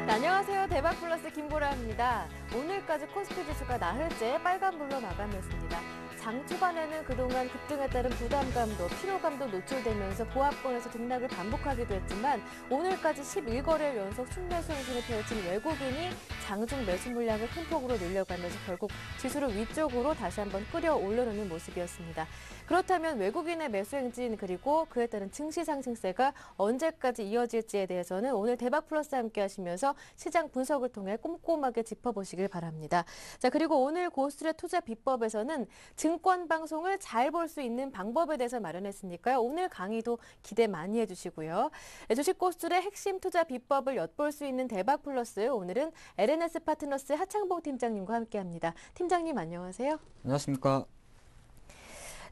안녕하세요. 대박플러스 김보라입니다. 오늘까지 코스피 지수가 나흘째 빨간불로 마감했습니다. 장 초반에는 그동안 급등에 따른 부담감도 피로감도 노출되면서 보합권에서 등락을 반복하기도 했지만 오늘까지 11거래일 연속 순매수 행진을 펼친 외국인이 장중 매수 물량을 큰 폭으로 늘려가면서 결국 지수를 위쪽으로 다시 한번 끌어올려놓는 모습이었습니다. 그렇다면 외국인의 매수 행진 그리고 그에 따른 증시 상승세가 언제까지 이어질지에 대해서는 오늘 대박플러스와 함께 하시면서 시장 분석을 통해 꼼꼼하게 짚어보시길 바랍니다. 자, 그리고 오늘 고스트의 투자 비법에서는 증권 방송을 잘 볼 수 있는 방법에 대해서 마련했으니까요. 오늘 강의도 기대 많이 해주시고요. 주식 고스트의 핵심 투자 비법을 엿볼 수 있는 대박플러스 오늘은 LNS 파트너스 하창봉 팀장님과 함께합니다. 팀장님 안녕하세요. 안녕하십니까.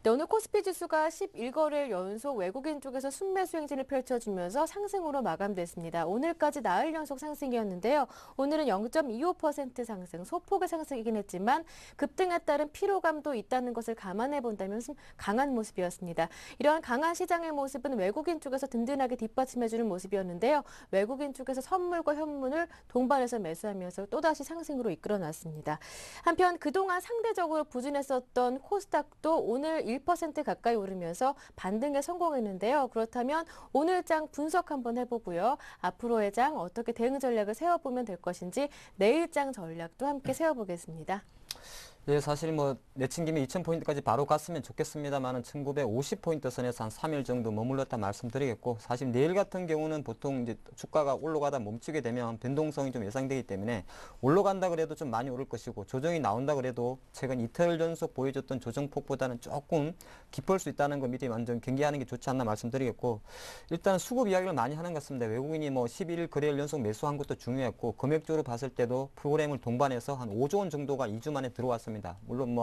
네, 오늘 코스피 지수가 11거래일 연속 외국인 쪽에서 순매수 행진을 펼쳐주면서 상승으로 마감됐습니다. 오늘까지 나흘 연속 상승이었는데요. 오늘은 0.25% 상승, 소폭의 상승이긴 했지만 급등에 따른 피로감도 있다는 것을 감안해 본다면 강한 모습이었습니다. 이러한 강한 시장의 모습은 외국인 쪽에서 든든하게 뒷받침해주는 모습이었는데요. 외국인 쪽에서 선물과 현물을 동반해서 매수하면서 또다시 상승으로 이끌어놨습니다. 한편 그동안 상대적으로 부진했었던 코스닥도 오늘 1% 가까이 오르면서 반등에 성공했는데요. 그렇다면 오늘 장 분석 한번 해보고요. 앞으로의 장 어떻게 대응 전략을 세워보면 될 것인지 내일 장 전략도 함께 세워보겠습니다. 예, 사실 내친 김에 2000포인트까지 바로 갔으면 좋겠습니다만은 1950포인트 선에서 한 3일 정도 머물렀다 말씀드리겠고, 사실 내일 같은 경우는 보통 이제 주가가 올라가다 멈추게 되면 변동성이 좀 예상되기 때문에 올라간다 그래도 좀 많이 오를 것이고, 조정이 나온다 그래도 최근 이틀 연속 보여줬던 조정폭보다는 조금 깊을 수 있다는 거 미리 완전 경계하는 게 좋지 않나 말씀드리겠고, 일단 수급 이야기를 많이 하는 것 같습니다. 외국인이 11일 거래일 연속 매수한 것도 중요했고, 금액적으로 봤을 때도 프로그램을 동반해서 한 5조 원 정도가 2주 만에 들어왔습니다. 물론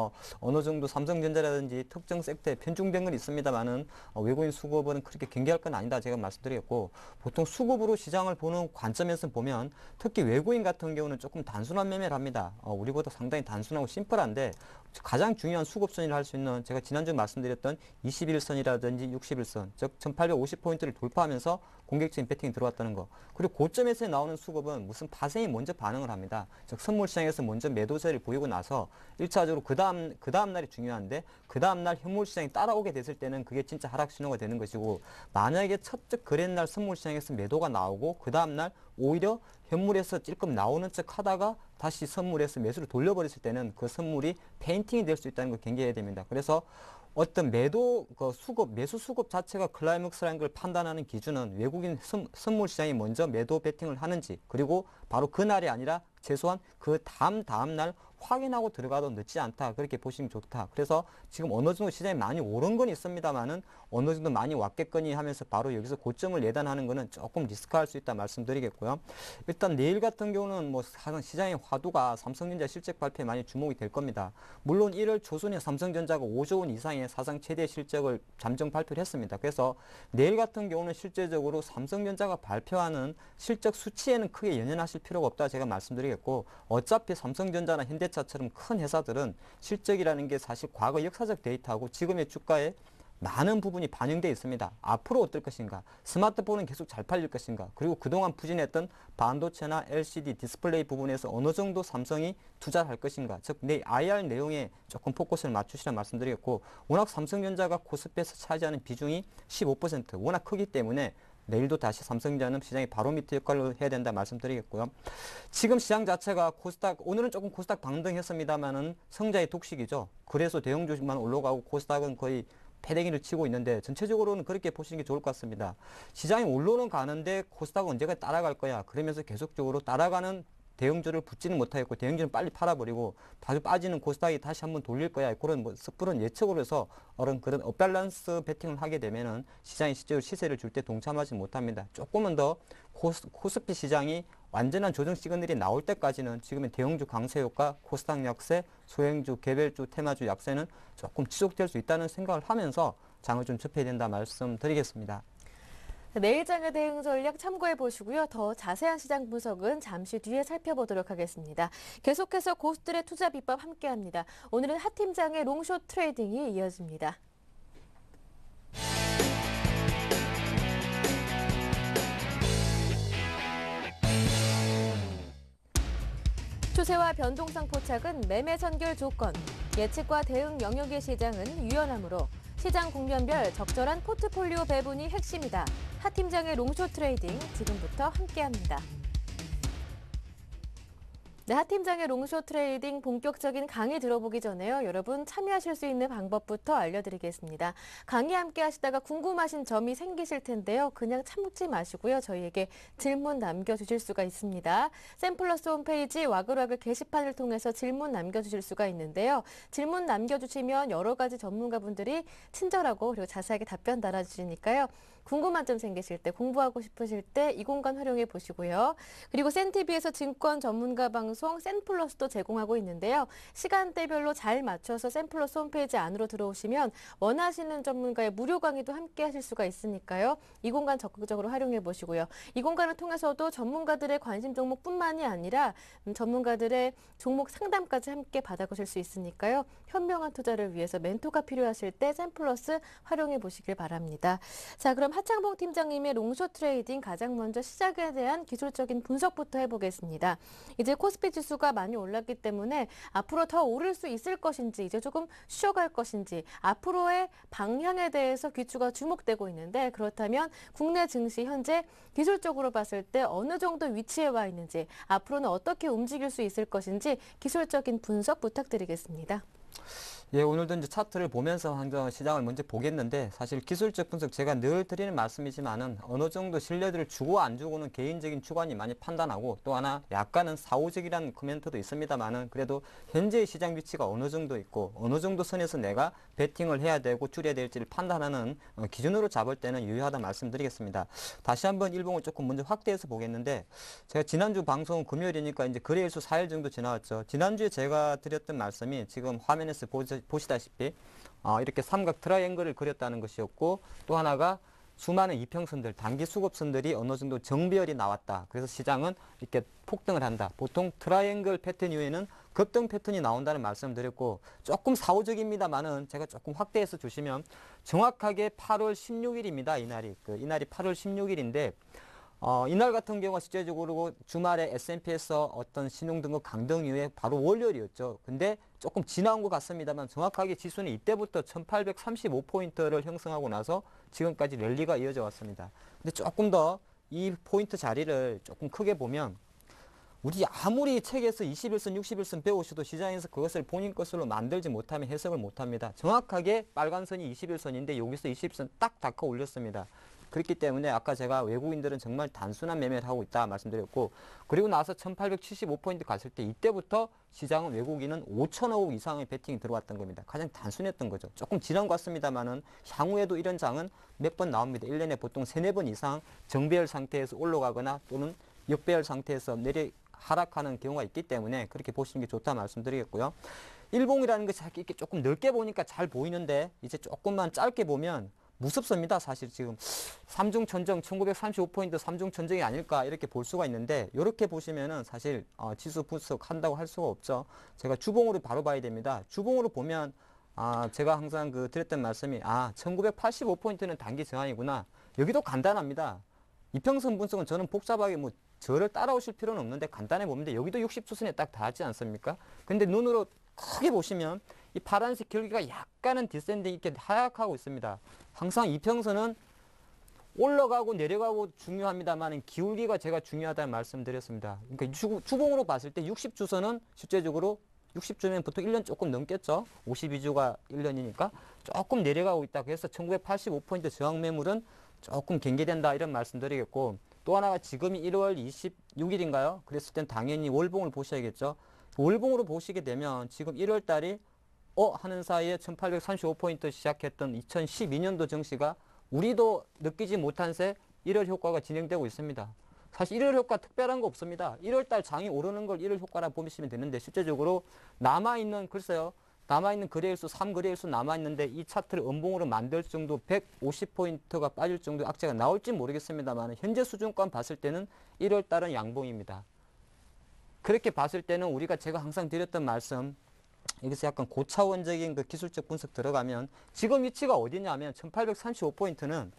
어느 정도 삼성전자라든지 특정 섹터에 편중된 건 있습니다만은 외국인 수급은 그렇게 경계할 건 아니다 제가 말씀드렸고, 보통 수급으로 시장을 보는 관점에서 보면 특히 외국인 같은 경우는 조금 단순한 매매를 합니다. 우리보다 상당히 단순하고 심플한데 가장 중요한 수급선이라 할 수 있는, 제가 지난주에 말씀드렸던 21선이라든지 61선, 즉 1850포인트를 돌파하면서 공격적인 배팅이 들어왔다는 거, 그리고 고점에서 나오는 수급은 무슨 파생이 먼저 반응을 합니다. 즉 선물시장에서 먼저 매도세를 보이고 나서 1차적으로 그 다음 날이 중요한데, 그 다음 날 현물시장이 따라오게 됐을 때는 그게 진짜 하락 신호가 되는 것이고, 만약에 첫째 거래날 선물시장에서 매도가 나오고 그 다음 날 오히려 현물에서 찔끔 나오는 척 하다가 다시 선물에서 매수를 돌려버렸을 때는 그 선물이 페인팅이 될 수 있다는 걸 경계해야 됩니다. 그래서 어떤 매수 수급 자체가 클라이맥스라는 걸 판단하는 기준은 외국인 선물 시장이 먼저 매도 베팅을 하는지, 그리고 바로 그날이 아니라 최소한 그 다음 날 확인하고 들어가도 늦지 않다, 그렇게 보시면 좋다. 그래서 지금 어느 정도 시장이 많이 오른 건 있습니다만은 어느 정도 많이 왔겠거니 하면서 바로 여기서 고점을 예단하는 거는 조금 리스크할 수 있다 말씀드리겠고요. 일단 내일 같은 경우는 시장의 화두가 삼성전자 실적 발표에 많이 주목이 될 겁니다. 물론 1월 초순에 삼성전자가 5조 원 이상의 사상 최대 실적을 잠정 발표를 했습니다. 그래서 내일 같은 경우는 실제적으로 삼성전자가 발표하는 실적 수치에는 크게 연연하실 필요가 없다 제가 말씀드리겠고, 어차피 삼성전자나 현대차처럼 큰 회사들은 실적이라는 게 사실 과거 역사적 데이터하고 지금의 주가에 많은 부분이 반영되어 있습니다. 앞으로 어떨 것인가, 스마트폰은 계속 잘 팔릴 것인가, 그리고 그동안 부진했던 반도체나 LCD 디스플레이 부분에서 어느 정도 삼성이 투자를 할 것인가, 즉 IR 내용에 조금 포커스를 맞추시라 말씀드리겠고, 워낙 삼성전자가 코스피에서 차지하는 비중이 15%, 워낙 크기 때문에 내일도 다시 삼성전자는 시장의 바로미터 역할을 해야 된다 말씀드리겠고요. 지금 시장 자체가 오늘은 조금 코스닥 반등했습니다만은 성자의 독식이죠. 그래서 대형 주식만 올라가고 코스닥은 거의 패대기를 치고 있는데, 전체적으로는 그렇게 보시는 게 좋을 것 같습니다. 시장이 올라는 가는데 코스닥은 언제까지 따라갈 거야, 그러면서 계속적으로 따라가는 대형주를 붙지는 못하겠고, 대형주는 빨리 팔아버리고 빠지는 코스닥이 다시 한번 돌릴 거야, 그런 섣부른 예측으로 해서 그런 업밸런스 베팅을 하게 되면은 시장이 실제로 시세를 줄 때 동참하지 못합니다. 조금은 더 코스피 시장이 완전한 조정 시그널이 나올 때까지는 지금의 대형주 강세 효과, 코스닥 약세, 소형주, 개별주, 테마주 약세는 조금 지속될 수 있다는 생각을 하면서 장을 좀 접해야 된다 말씀드리겠습니다. 내일장의 대응 전략 참고해 보시고요. 더 자세한 시장 분석은 잠시 뒤에 살펴보도록 하겠습니다. 계속해서 고수들의 투자 비법 함께합니다. 오늘은 하 팀장의 롱숏 트레이딩이 이어집니다. 추세와 변동성 포착은 매매 선결 조건, 예측과 대응 영역의 시장은 유연하므로 시장 국면별 적절한 포트폴리오 배분이 핵심이다. 하 팀장의 롱숏 트레이딩 지금부터 함께합니다. 네, 하 팀장의 롱숏 트레이딩 본격적인 강의 들어보기 전에요. 여러분 참여하실 수 있는 방법부터 알려드리겠습니다. 강의 함께 하시다가 궁금하신 점이 생기실 텐데요. 그냥 참지 마시고요. 저희에게 질문 남겨주실 수가 있습니다. 샘플러스 홈페이지 와글와글 게시판을 통해서 질문 남겨주실 수가 있는데요. 질문 남겨주시면 여러 가지 전문가분들이 친절하고 그리고 자세하게 답변 달아주시니까요. 궁금한 점 생기실 때, 공부하고 싶으실 때 이 공간 활용해 보시고요. 그리고 센TV에서 증권 전문가 방송 센플러스도 제공하고 있는데요. 시간대별로 잘 맞춰서 센플러스 홈페이지 안으로 들어오시면 원하시는 전문가의 무료 강의도 함께 하실 수가 있으니까요. 이 공간 적극적으로 활용해 보시고요. 이 공간을 통해서도 전문가들의 관심 종목뿐만이 아니라 전문가들의 종목 상담까지 함께 받아보실 수 있으니까요. 현명한 투자를 위해서 멘토가 필요하실 때 센플러스 활용해 보시길 바랍니다. 자, 그럼 하창봉 팀장님의 롱숏 트레이딩 가장 먼저 시작에 대한 기술적인 분석부터 해보겠습니다. 이제 코스피 지수가 많이 올랐기 때문에 앞으로 더 오를 수 있을 것인지 이제 조금 쉬어갈 것인지 앞으로의 방향에 대해서 귀추가 주목되고 있는데 그렇다면 국내 증시 현재 기술적으로 봤을 때 어느 정도 위치에 와 있는지 앞으로는 어떻게 움직일 수 있을 것인지 기술적인 분석 부탁드리겠습니다. 예, 오늘도 이제 차트를 보면서 항상 시장을 먼저 보겠는데 사실 기술적 분석 제가 늘 드리는 말씀이지만은 어느 정도 신뢰도를 주고 안 주고는 개인적인 주관이 많이 판단하고 또 하나 약간은 사후적이라는 코멘트도 있습니다만은 그래도 현재의 시장 위치가 어느 정도 있고 어느 정도 선에서 내가 베팅을 해야 되고 줄여야 될지를 판단하는 기준으로 잡을 때는 유효하다 말씀드리겠습니다. 다시 한번 일봉을 조금 먼저 확대해서 보겠는데 제가 지난주 방송은 금요일이니까 이제 거래일수 4일 정도 지나왔죠. 지난주에 제가 드렸던 말씀이 지금 화면에서 보시다시피 이렇게 삼각 트라이앵글을 그렸다는 것이었고 또 하나가 수많은 이평선들, 단기 수급선들이 어느 정도 정배열이 나왔다. 그래서 시장은 이렇게 폭등을 한다. 보통 트라이앵글 패턴 이후에는 급등 패턴이 나온다는 말씀을 드렸고 조금 사후적입니다만은 제가 조금 확대해서 주시면 정확하게 8월 16일입니다. 이날이 8월 16일인데 이날 같은 경우가 실제적으로 주말에 S&P에서 어떤 신용등급 강등 이후에 바로 월요일이었죠. 근데 조금 지나온 것 같습니다만 정확하게 지수는 이때부터 1835포인트를 형성하고 나서 지금까지 랠리가 이어져 왔습니다. 근데 조금 더 이 포인트 자리를 조금 크게 보면 우리 아무리 책에서 21선, 61선 배우셔도 시장에서 그것을 본인 것으로 만들지 못하면 해석을 못합니다. 정확하게 빨간 선이 21선인데 여기서 21선 딱 닦아 올렸습니다. 그렇기 때문에 아까 제가 외국인들은 정말 단순한 매매를 하고 있다 말씀드렸고 그리고 나서 1875포인트 갔을 때 이때부터 시장은 외국인은 5천억 이상의 베팅이 들어왔던 겁니다. 가장 단순했던 거죠. 조금 지난 것 같습니다만은 향후에도 이런 장은 몇 번 나옵니다. 1년에 보통 3, 4번 이상 정배열 상태에서 올라가거나 또는 역배열 상태에서 하락하는 경우가 있기 때문에 그렇게 보시는 게 좋다 말씀드리겠고요. 일봉이라는 것이 이렇게 조금 넓게 보니까 잘 보이는데 이제 조금만 짧게 보면 무섭습니다. 사실 지금 삼중천정 1935포인트 삼중천정이 아닐까 이렇게 볼 수가 있는데 이렇게 보시면은 사실 지수 분석한다고 할 수가 없죠. 제가 주봉으로 바로 봐야 됩니다. 주봉으로 보면 제가 항상 드렸던 말씀이 1985포인트는 단기 저항이구나. 여기도 간단합니다. 이평선 분석은 저는 복잡하게 저를 따라오실 필요는 없는데 간단해 보는데 여기도 60수선에 딱 닿지 않습니까? 근데 눈으로 크게 보시면 이 파란색 결기가 약간은 디센딩 이렇게 하락하고 있습니다. 항상 이평선은 올라가고 내려가고 중요합니다만 기울기가 제가 중요하다는 말씀드렸습니다. 그러니까 주봉으로 봤을 때 60주선은 실제적으로 60주면 보통 1년 조금 넘겠죠. 52주가 1년이니까 조금 내려가고 있다. 그래서 1985포인트 저항 매물은 조금 경계된다 이런 말씀드리겠고 또 하나가 지금이 1월 26일인가요? 그랬을 땐 당연히 월봉을 보셔야겠죠. 월봉으로 보시게 되면 지금 1월 달이 하는 사이에 1835포인트 시작했던 2012년도 증시가 우리도 느끼지 못한 새 1월 효과가 진행되고 있습니다. 사실 1월 효과 특별한 거 없습니다. 1월 달 장이 오르는 걸 1월 효과라 보시면 되는데 실제적으로 남아있는 글쎄요. 남아있는 거래일수 3거래일수 남아있는데 이 차트를 음봉으로 만들 정도 150포인트가 빠질 정도 악재가 나올지 모르겠습니다만 현재 수준권 봤을 때는 1월 달은 양봉입니다. 그렇게 봤을 때는 우리가 제가 항상 드렸던 말씀, 여기서 약간 고차원적인 그 기술적 분석 들어가면 지금 위치가 어디냐면 1835포인트는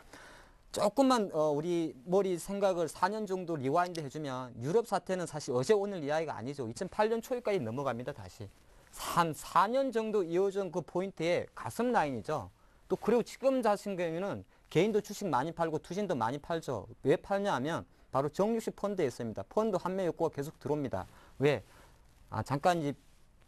조금만 우리 머리 생각을 4년 정도 리와인드 해주면 유럽 사태는 사실 어제 오늘 이야기가 아니죠. 2008년 초까지 넘어갑니다. 다시 4년 정도 이어진 그 포인트의 가슴 라인이죠. 또 그리고 지금 자신 경우에는 개인도 주식 많이 팔고 투신도 많이 팔죠. 왜 팔냐 하면 바로 정유식 펀드에 있습니다. 펀드 환매 욕구가 계속 들어옵니다. 왜? 잠깐 이제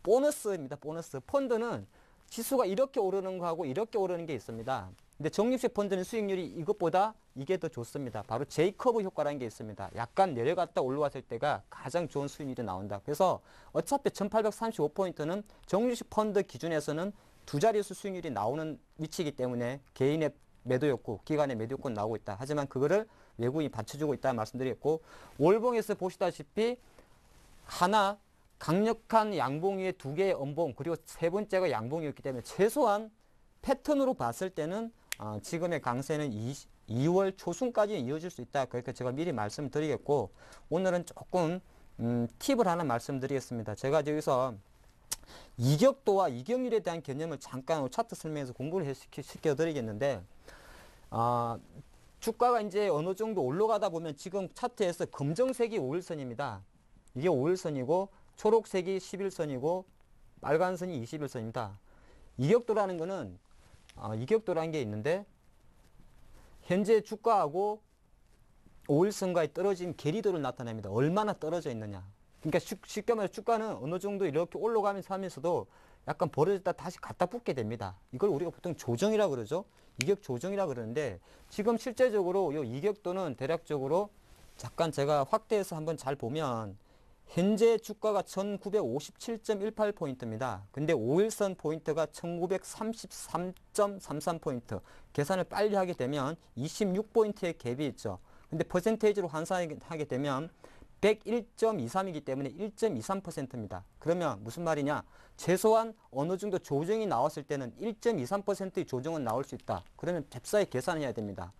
보너스입니다. 보너스. 펀드는 지수가 이렇게 오르는 거하고 이렇게 오르는 게 있습니다. 근데 적립식 펀드는 수익률이 이것보다 이게 더 좋습니다. 바로 제이커브 효과라는 게 있습니다. 약간 내려갔다 올라왔을 때가 가장 좋은 수익률이 나온다. 그래서 어차피 1835포인트는 적립식 펀드 기준에서는 두 자릿수 수익률이 나오는 위치이기 때문에 개인의 매도 욕구, 기관의 매도 욕구는 나오고 있다. 하지만 그거를 외국인이 받쳐주고 있다는 말씀드렸고, 월봉에서 보시다시피 하나 강력한 양봉 위에 두 개의 음봉, 그리고 세 번째가 양봉이었기 때문에 최소한 패턴으로 봤을 때는 지금의 강세는 2월 초순까지 이어질 수 있다. 그러니까 제가 미리 말씀드리겠고, 오늘은 조금 팁을 하나 말씀드리겠습니다. 제가 여기서 이격도와 이격률에 대한 개념을 잠깐 차트 설명에서 공부를 시켜드리겠는데, 주가가 이제 어느 정도 올라가다 보면 지금 차트에서 검정색이 5일선입니다. 이게 5일선이고 초록색이 11선이고 빨간선이 21선입니다. 이격도라는 거는 이격도라는 게 있는데 현재 주가하고 5일선과의 떨어진 괴리도를 나타냅니다. 얼마나 떨어져 있느냐. 그러니까 쉽게 말해서 주가는 어느 정도 이렇게 올라가면서 하면서도 약간 벌어졌다 다시 갖다 붙게 됩니다. 이걸 우리가 보통 조정이라고 그러죠. 이격 조정이라고 그러는데 지금 실제적으로 이 이격도는 대략적으로 잠깐 제가 확대해서 한번 잘 보면 현재 주가가 1957.18포인트입니다. 근데 5일선 포인트가 1933.33포인트. 계산을 빨리 하게 되면 26포인트의 갭이 있죠. 근데 퍼센테이지로 환산하게 되면 101.23이기 때문에 1.23%입니다. 그러면 무슨 말이냐? 최소한 어느 정도 조정이 나왔을 때는 1.23%의 조정은 나올 수 있다. 그러면 잽싸게 계산해야 됩니다.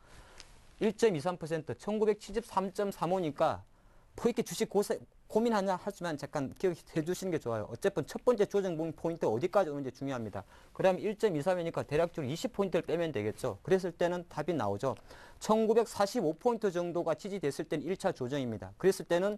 1.23%, 1973.35니까 뭐 이렇게 주식 고민하냐 하지만 잠깐 기억해 주시는 게 좋아요. 어쨌든 첫 번째 조정 포인트 어디까지 오는지 중요합니다. 그러면 1.23이니까 대략적으로 20포인트를 빼면 되겠죠. 그랬을 때는 답이 나오죠. 1945포인트 정도가 지지됐을 때는 1차 조정입니다. 그랬을 때는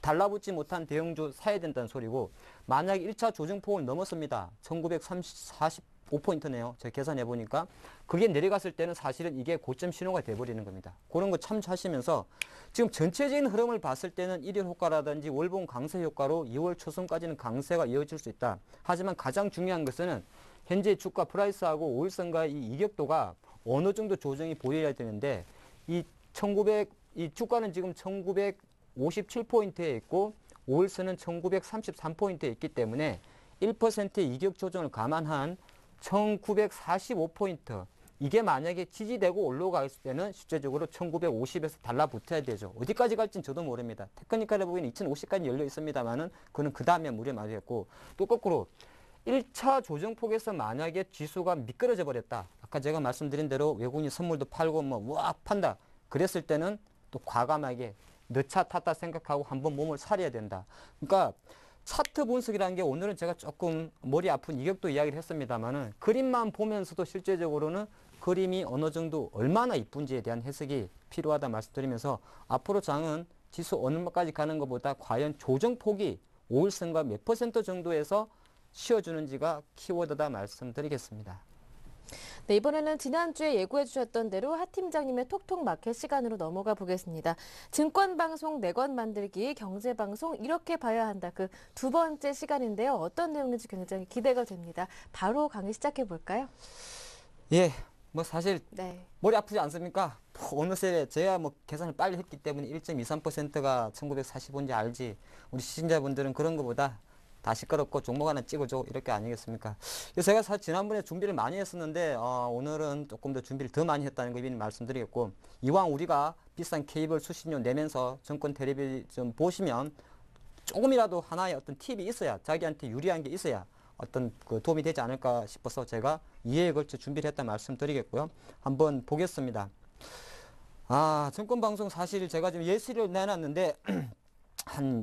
달라붙지 못한 대형주 사야 된다는 소리고, 만약에 1차 조정폭을 넘었습니다. 1945포인트네요. 제가 계산해 보니까. 그게 내려갔을 때는 사실은 이게 고점 신호가 돼버리는 겁니다. 그런 거 참조하시면서 지금 전체적인 흐름을 봤을 때는 일일 효과라든지 월봉 강세 효과로 2월 초순까지는 강세가 이어질 수 있다. 하지만 가장 중요한 것은 현재 주가 프라이스하고 5일선과의 이 이격도가 어느 정도 조정이 보여야 되는데, 이 주가는 지금 1957포인트에 있고 5일선은 1933포인트에 있기 때문에 1%의 이격 조정을 감안한 1945포인트, 이게 만약에 지지되고 올라갔을 때는 실제적으로 1950에서 달라붙어야 되죠. 어디까지 갈지는 저도 모릅니다. 테크니컬에 보기에는 2050까지 열려 있습니다만은 그는 그 다음에 무려 말이었고, 또 거꾸로 1차 조정폭에서 만약에 지수가 미끄러져 버렸다. 아까 제가 말씀드린 대로 외국인이 선물도 팔고 뭐 우악 판다. 그랬을 때는 또 과감하게 너 차 탔다 생각하고 한번 몸을 사려야 된다. 그러니까 차트 분석이라는 게 오늘은 제가 조금 머리 아픈 이격도 이야기를 했습니다만은 그림만 보면서도 실제적으로는 그림이 어느 정도 얼마나 이쁜지에 대한 해석이 필요하다 말씀드리면서, 앞으로 장은 지수 얼마까지 가는 것보다 과연 조정폭이 5일선과 몇 퍼센트 정도에서 쉬어주는지가 키워드다 말씀드리겠습니다. 네, 이번에는 지난주에 예고해 주셨던 대로 하 팀장님의 톡톡 마켓 시간으로 넘어가 보겠습니다. 증권방송 내관 만들기, 경제방송 이렇게 봐야 한다. 그 두 번째 시간인데요. 어떤 내용인지 굉장히 기대가 됩니다. 바로 강의 시작해 볼까요? 예, 뭐 사실 네. 머리 아프지 않습니까? 어느새 제가 뭐 계산을 빨리 했기 때문에 1.23%가 1945인지 알지. 우리 시청자분들은 그런 것보다 다 시끄럽고 종목 하나 찍어줘 이렇게 아니겠습니까? 그래서 제가 사실 지난번에 준비를 많이 했었는데 오늘은 조금 더 준비를 더 많이 했다는 거 미리 말씀드리겠고, 이왕 우리가 비싼 케이블 수신료 내면서 정권 텔레비전 보시면 조금이라도 하나의 어떤 팁이 있어야, 자기한테 유리한 게 있어야 어떤 그 도움이 되지 않을까 싶어서 제가 2회에 걸쳐 준비를 했다 말씀드리겠고요. 한번 보겠습니다. 증권방송 사실 제가 지금 예시를 내놨는데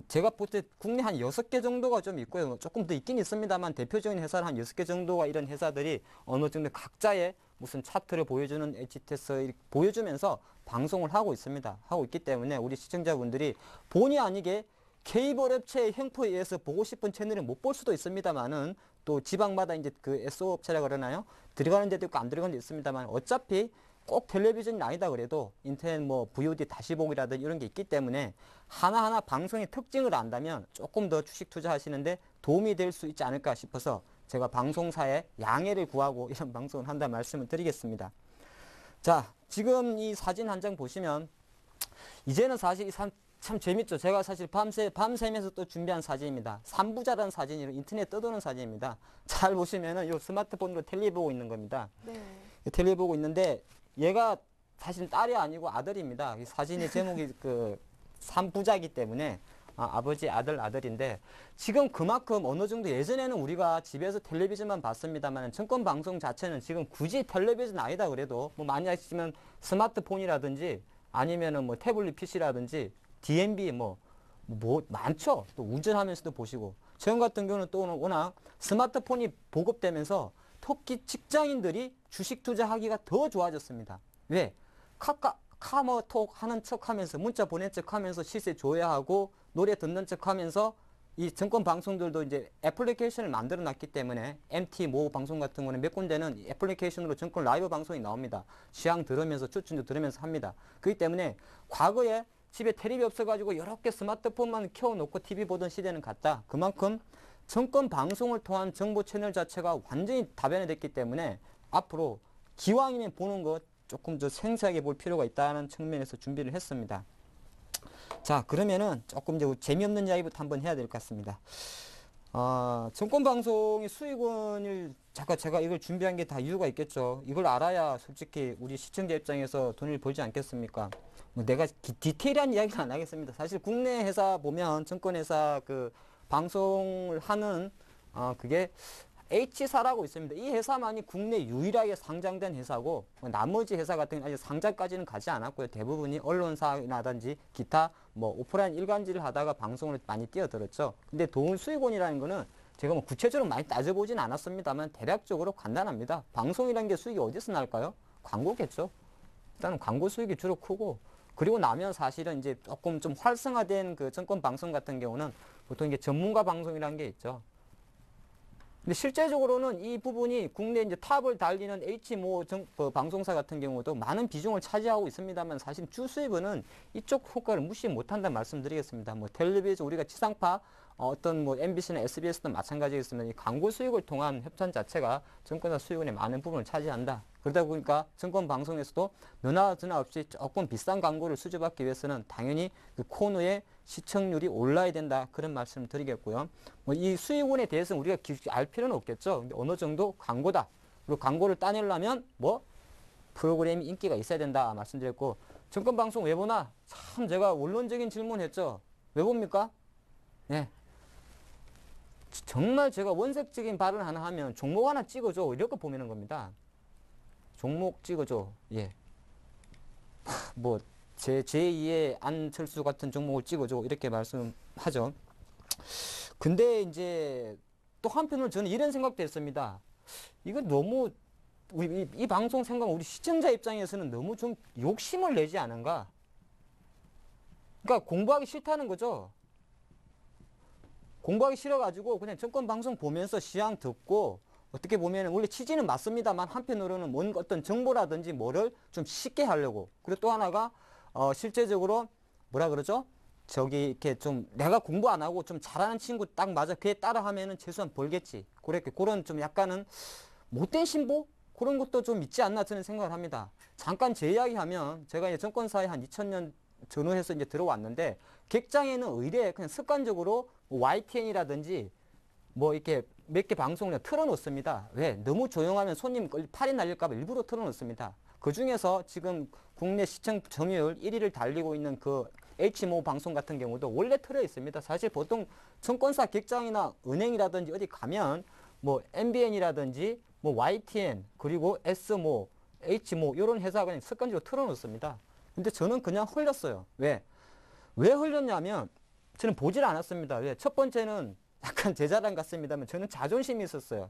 제가 볼 때 국내 한 6개 정도가 좀 있고요. 조금 더 있긴 있습니다만 대표적인 회사는 한 6개 정도가 이런 회사들이 어느 정도 각자의 무슨 차트를 보여주는 HTS 보여주면서 방송을 하고 있습니다. 하고 있기 때문에 우리 시청자분들이 본의 아니게 케이블 업체의 형포에 의해서 보고 싶은 채널을 못 볼 수도 있습니다만은 또 지방마다 이제 그 SO 업체라 그러나요? 들어가는 데도 있고 안 들어가는 데도 있습니다만 어차피 꼭 텔레비전이 아니다 그래도 인터넷 뭐 VOD 다시 보기라든지 이런 게 있기 때문에 하나하나 방송의 특징을 안다면 조금 더 주식 투자하시는데 도움이 될 수 있지 않을까 싶어서 제가 방송사에 양해를 구하고 이런 방송을 한다 말씀을 드리겠습니다. 자, 지금 이 사진 한 장 보시면 이제는 사실 참 재밌죠. 제가 사실 밤새면서 또 준비한 사진입니다. 3부자라는 사진이 인터넷 떠도는 사진입니다. 잘 보시면은 요 스마트폰으로 텔레비 보고 있는 겁니다. 네. 텔레비 보고 있는데 얘가 사실 딸이 아니고 아들입니다. 이 사진의 제목이 그 3부자이기 때문에 아버지, 아들인데 지금 그만큼 어느 정도 예전에는 우리가 집에서 텔레비전만 봤습니다만 증권 방송 자체는 지금 굳이 텔레비전 아니다 그래도 뭐 만약 있으면 스마트폰이라든지 아니면은 뭐 태블릿 PC라든지 DMB 뭐 많죠. 또 운전하면서도 보시고 저 같은 경우는 또 워낙 스마트폰이 보급되면서 특히 직장인들이 주식 투자하기가 더 좋아졌습니다. 왜? 카카오톡 하는 척 하면서 문자 보낸 척 하면서 시세 조회하고 노래 듣는 척 하면서 이 증권 방송들도 이제 애플리케이션을 만들어 놨기 때문에 MT 모 방송 같은 거는 몇 군데는 애플리케이션으로 증권 라이브 방송이 나옵니다. 시황 들으면서 추천도 들으면서 합니다. 그렇기 때문에 과거에 집에 텔레비 없어가지고 이렇게 스마트폰만 켜놓고 TV 보던 시대는 갔다. 그만큼 증권 방송을 통한 정보 채널 자체가 완전히 다변화됐기 때문에 앞으로 기왕이면 보는 것 조금 더 생생하게 볼 필요가 있다는 측면에서 준비를 했습니다. 자, 그러면은 조금 이제 재미없는 이야기부터 한번 해야 될 것 같습니다. 증권 방송의 수익원을 잠깐 제가 이걸 준비한 게 다 이유가 있겠죠. 이걸 알아야 솔직히 우리 시청자 입장에서 돈을 벌지 않겠습니까? 뭐 내가 디테일한 이야기는 안 하겠습니다. 사실 국내 회사 보면 증권회사 그 방송을 하는 그게 H사라고 있습니다. 이 회사만이 국내 유일하게 상장된 회사고 나머지 회사 같은 경우는 아직 상장까지는 가지 않았고요. 대부분이 언론사라든지 기타 뭐 오프라인 일간지를 하다가 방송을 많이 뛰어들었죠. 근데 돈 수익원이라는 거는 제가 뭐 구체적으로 많이 따져보진 않았습니다만 대략적으로 간단합니다. 방송이라는 게 수익이 어디서 날까요? 광고겠죠. 일단은 광고 수익이 주로 크고 그리고 나면 사실은 이제 조금 좀 활성화된 그 증권 방송 같은 경우는 보통 이게 전문가 방송이라는 게 있죠. 근데 실제적으로는 이 부분이 국내 이제 탑을 달리는 H모 방송사 같은 경우도 많은 비중을 차지하고 있습니다만 사실 주 수입은 이쪽 효과를 무시 못한다는 말씀드리겠습니다. 뭐 텔레비전 우리가 지상파 어떤 뭐 MBC나 SBS도 마찬가지겠습니다. 이 광고 수익을 통한 협찬 자체가 증권사 수익원의 많은 부분을 차지한다. 그러다 보니까 증권 방송에서도 너나 저나 없이 조금 비싼 광고를 수주받기 위해서는 당연히 그 코너의 시청률이 올라야 된다. 그런 말씀을 드리겠고요. 뭐 이 수익원에 대해서는 우리가 알 필요는 없겠죠. 근데 어느 정도 광고다. 그리고 광고를 따내려면 뭐 프로그램이 인기가 있어야 된다. 말씀드렸고 증권 방송 왜 보나? 참 제가 원론적인 질문했죠. 왜 봅니까? 네. 정말 제가 원색적인 발언 하나 하면 종목 하나 찍어줘 이렇게 보면은 겁니다. 종목 찍어줘. 예. 뭐 제2의 안철수 같은 종목을 찍어줘 이렇게 말씀하죠. 근데 이제 또 한편으로 저는 이런 생각도 했습니다. 이거 너무 이 방송 생각 우리 시청자 입장에서는 너무 좀 욕심을 내지 않은가? 그러니까 공부하기 싫다는 거죠. 공부하기 싫어가지고 그냥 증권 방송 보면서 시황 듣고 어떻게 보면 원래 취지는 맞습니다만 한편으로는 뭔 어떤 정보라든지 뭐를 좀 쉽게 하려고 그리고 또 하나가 실제적으로 뭐라 그러죠? 저기 이렇게 좀 내가 공부 안 하고 좀 잘하는 친구 딱 맞아 그에 따라 하면은 최소한 벌겠지 그런 좀 약간은 못된 신보 그런 것도 좀 있지 않나 저는 생각을 합니다. 잠깐 제 이야기하면 제가 이제 증권사에 한 2000년 전후해서 이제 들어왔는데 객장에는 의뢰 그냥 습관적으로 YTN이라든지 뭐 이렇게 몇 개 방송을 틀어놓습니다. 왜? 너무 조용하면 손님 팔이 날릴까봐 일부러 틀어놓습니다. 그 중에서 지금 국내 시청 점유율 1위를 달리고 있는 그 H모 방송 같은 경우도 원래 틀어 있습니다. 사실 보통 증권사 객장이나 은행이라든지 어디 가면 뭐 MBN이라든지 뭐 YTN 그리고 S모, H모 이런 회사가 그냥 습관적으로 틀어놓습니다. 근데 저는 그냥 흘렸어요. 왜 흘렸냐면 저는 보질 않았습니다. 왜? 첫 번째는 약간 제 자랑 같습니다만 저는 자존심이 있었어요.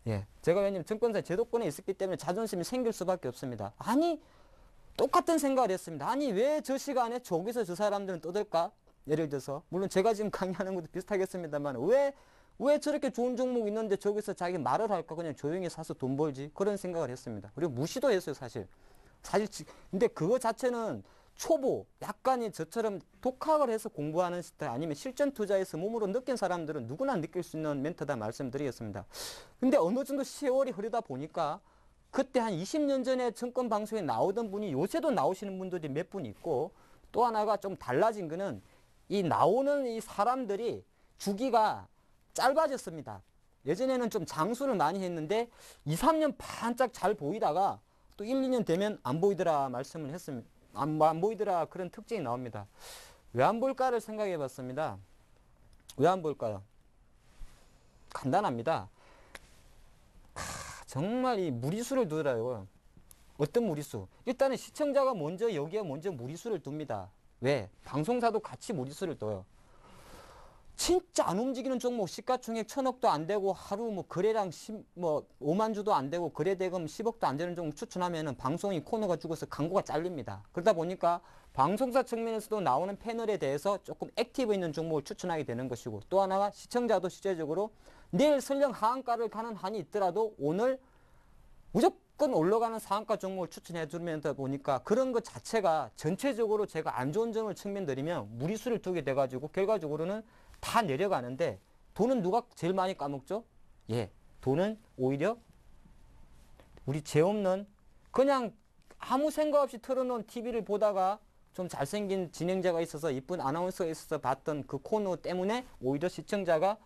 예, 제가 왜냐면 증권사의 제도권에 있었기 때문에 자존심이 생길 수밖에 없습니다. 아니 똑같은 생각을 했습니다. 아니 왜 저 시간에 저기서 저 사람들은 떠들까? 예를 들어서 물론 제가 지금 강의하는 것도 비슷하겠습니다만 왜 저렇게 좋은 종목 있는데 저기서 자기 말을 할까? 그냥 조용히 사서 돈 벌지. 그런 생각을 했습니다. 그리고 무시도 했어요, 사실. 근데 그거 자체는 초보, 약간의 저처럼 독학을 해서 공부하는 스타일 아니면 실전 투자에서 몸으로 느낀 사람들은 누구나 느낄 수 있는 멘트다 말씀드리겠습니다. 근데 어느 정도 세월이 흐르다 보니까 그때 한 20년 전에 증권 방송에 나오던 분이 요새도 나오시는 분들이 몇 분 있고 또 하나가 좀 달라진 거는 이 나오는 이 사람들이 주기가 짧아졌습니다. 예전에는 좀 장수를 많이 했는데 2, 3년 반짝 잘 보이다가 또 1, 2년 되면 안 보이더라 말씀을 했습니다. 안 보이더라 그런 특징이 나옵니다. 왜 안 볼까를 생각해 봤습니다. 왜 안 볼까요? 간단합니다. 정말 이 무리수를 두더라고요. 어떤 무리수? 일단은 시청자가 여기에 먼저 무리수를 둡니다. 왜? 방송사도 같이 무리수를 둬요. 진짜 안 움직이는 종목 시가총액 1000억도 안 되고 하루 뭐 거래량 5만 주도 안 되고 거래대금 10억도 안 되는 종목 추천하면은 방송이 코너가 죽어서 광고가 잘립니다. 그러다 보니까 방송사 측면에서도 나오는 패널에 대해서 조금 액티브 있는 종목을 추천하게 되는 것이고 또 하나가 시청자도 실제적으로 내일 설령 하한가를 가는 한이 있더라도 오늘 무조건 올라가는 상한가 종목을 추천해 주면서 보니까 그런 것 자체가 전체적으로 제가 안 좋은 점을 측면들이면 무리수를 두게 돼가지고 결과적으로는 다 내려가는데 돈은 누가 제일 많이 까먹죠? 예, 돈은 오히려 우리 죄 없는 그냥 아무 생각 없이 틀어놓은 TV를 보다가 좀 잘생긴 진행자가 있어서 이쁜 아나운서가 있어서 봤던 그 코너 때문에 오히려 시청자가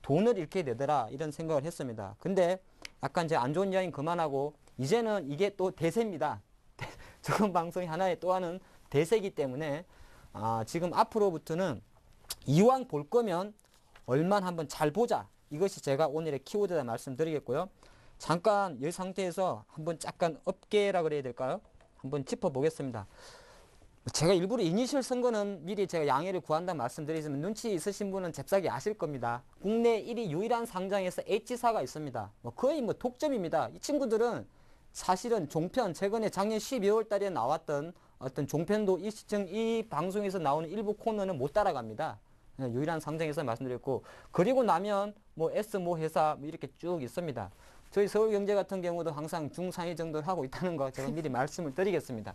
돈을 잃게 되더라 이런 생각을 했습니다. 근데 약간 제 안 좋은 이야기는 그만하고 이제는 이게 또 대세입니다. 저건 방송이 하나의 또 하는 대세이기 때문에 지금 앞으로부터는 이왕 볼 거면 얼만 한번 잘 보자. 이것이 제가 오늘의 키워드다 말씀드리겠고요. 잠깐 이 상태에서 한번 잠깐 업계라 그래야 될까요? 한번 짚어보겠습니다. 제가 일부러 이니셜 쓴 거는 미리 제가 양해를 구한다 말씀드리지만 눈치 있으신 분은 잽싸게 아실 겁니다. 국내 1위 유일한 상장에서 H사가 있습니다. 거의 독점입니다. 이 친구들은 사실은 종편 최근에 작년 12월 달에 나왔던 어떤 종편도 이 방송에서 나오는 일부 코너는 못 따라갑니다. 유일한 상장에서 말씀드렸고 그리고 나면 S모 회사 이렇게 쭉 있습니다. 저희 서울경제 같은 경우도 항상 중상위 정도를 하고 있다는 거 제가 미리 말씀을 드리겠습니다.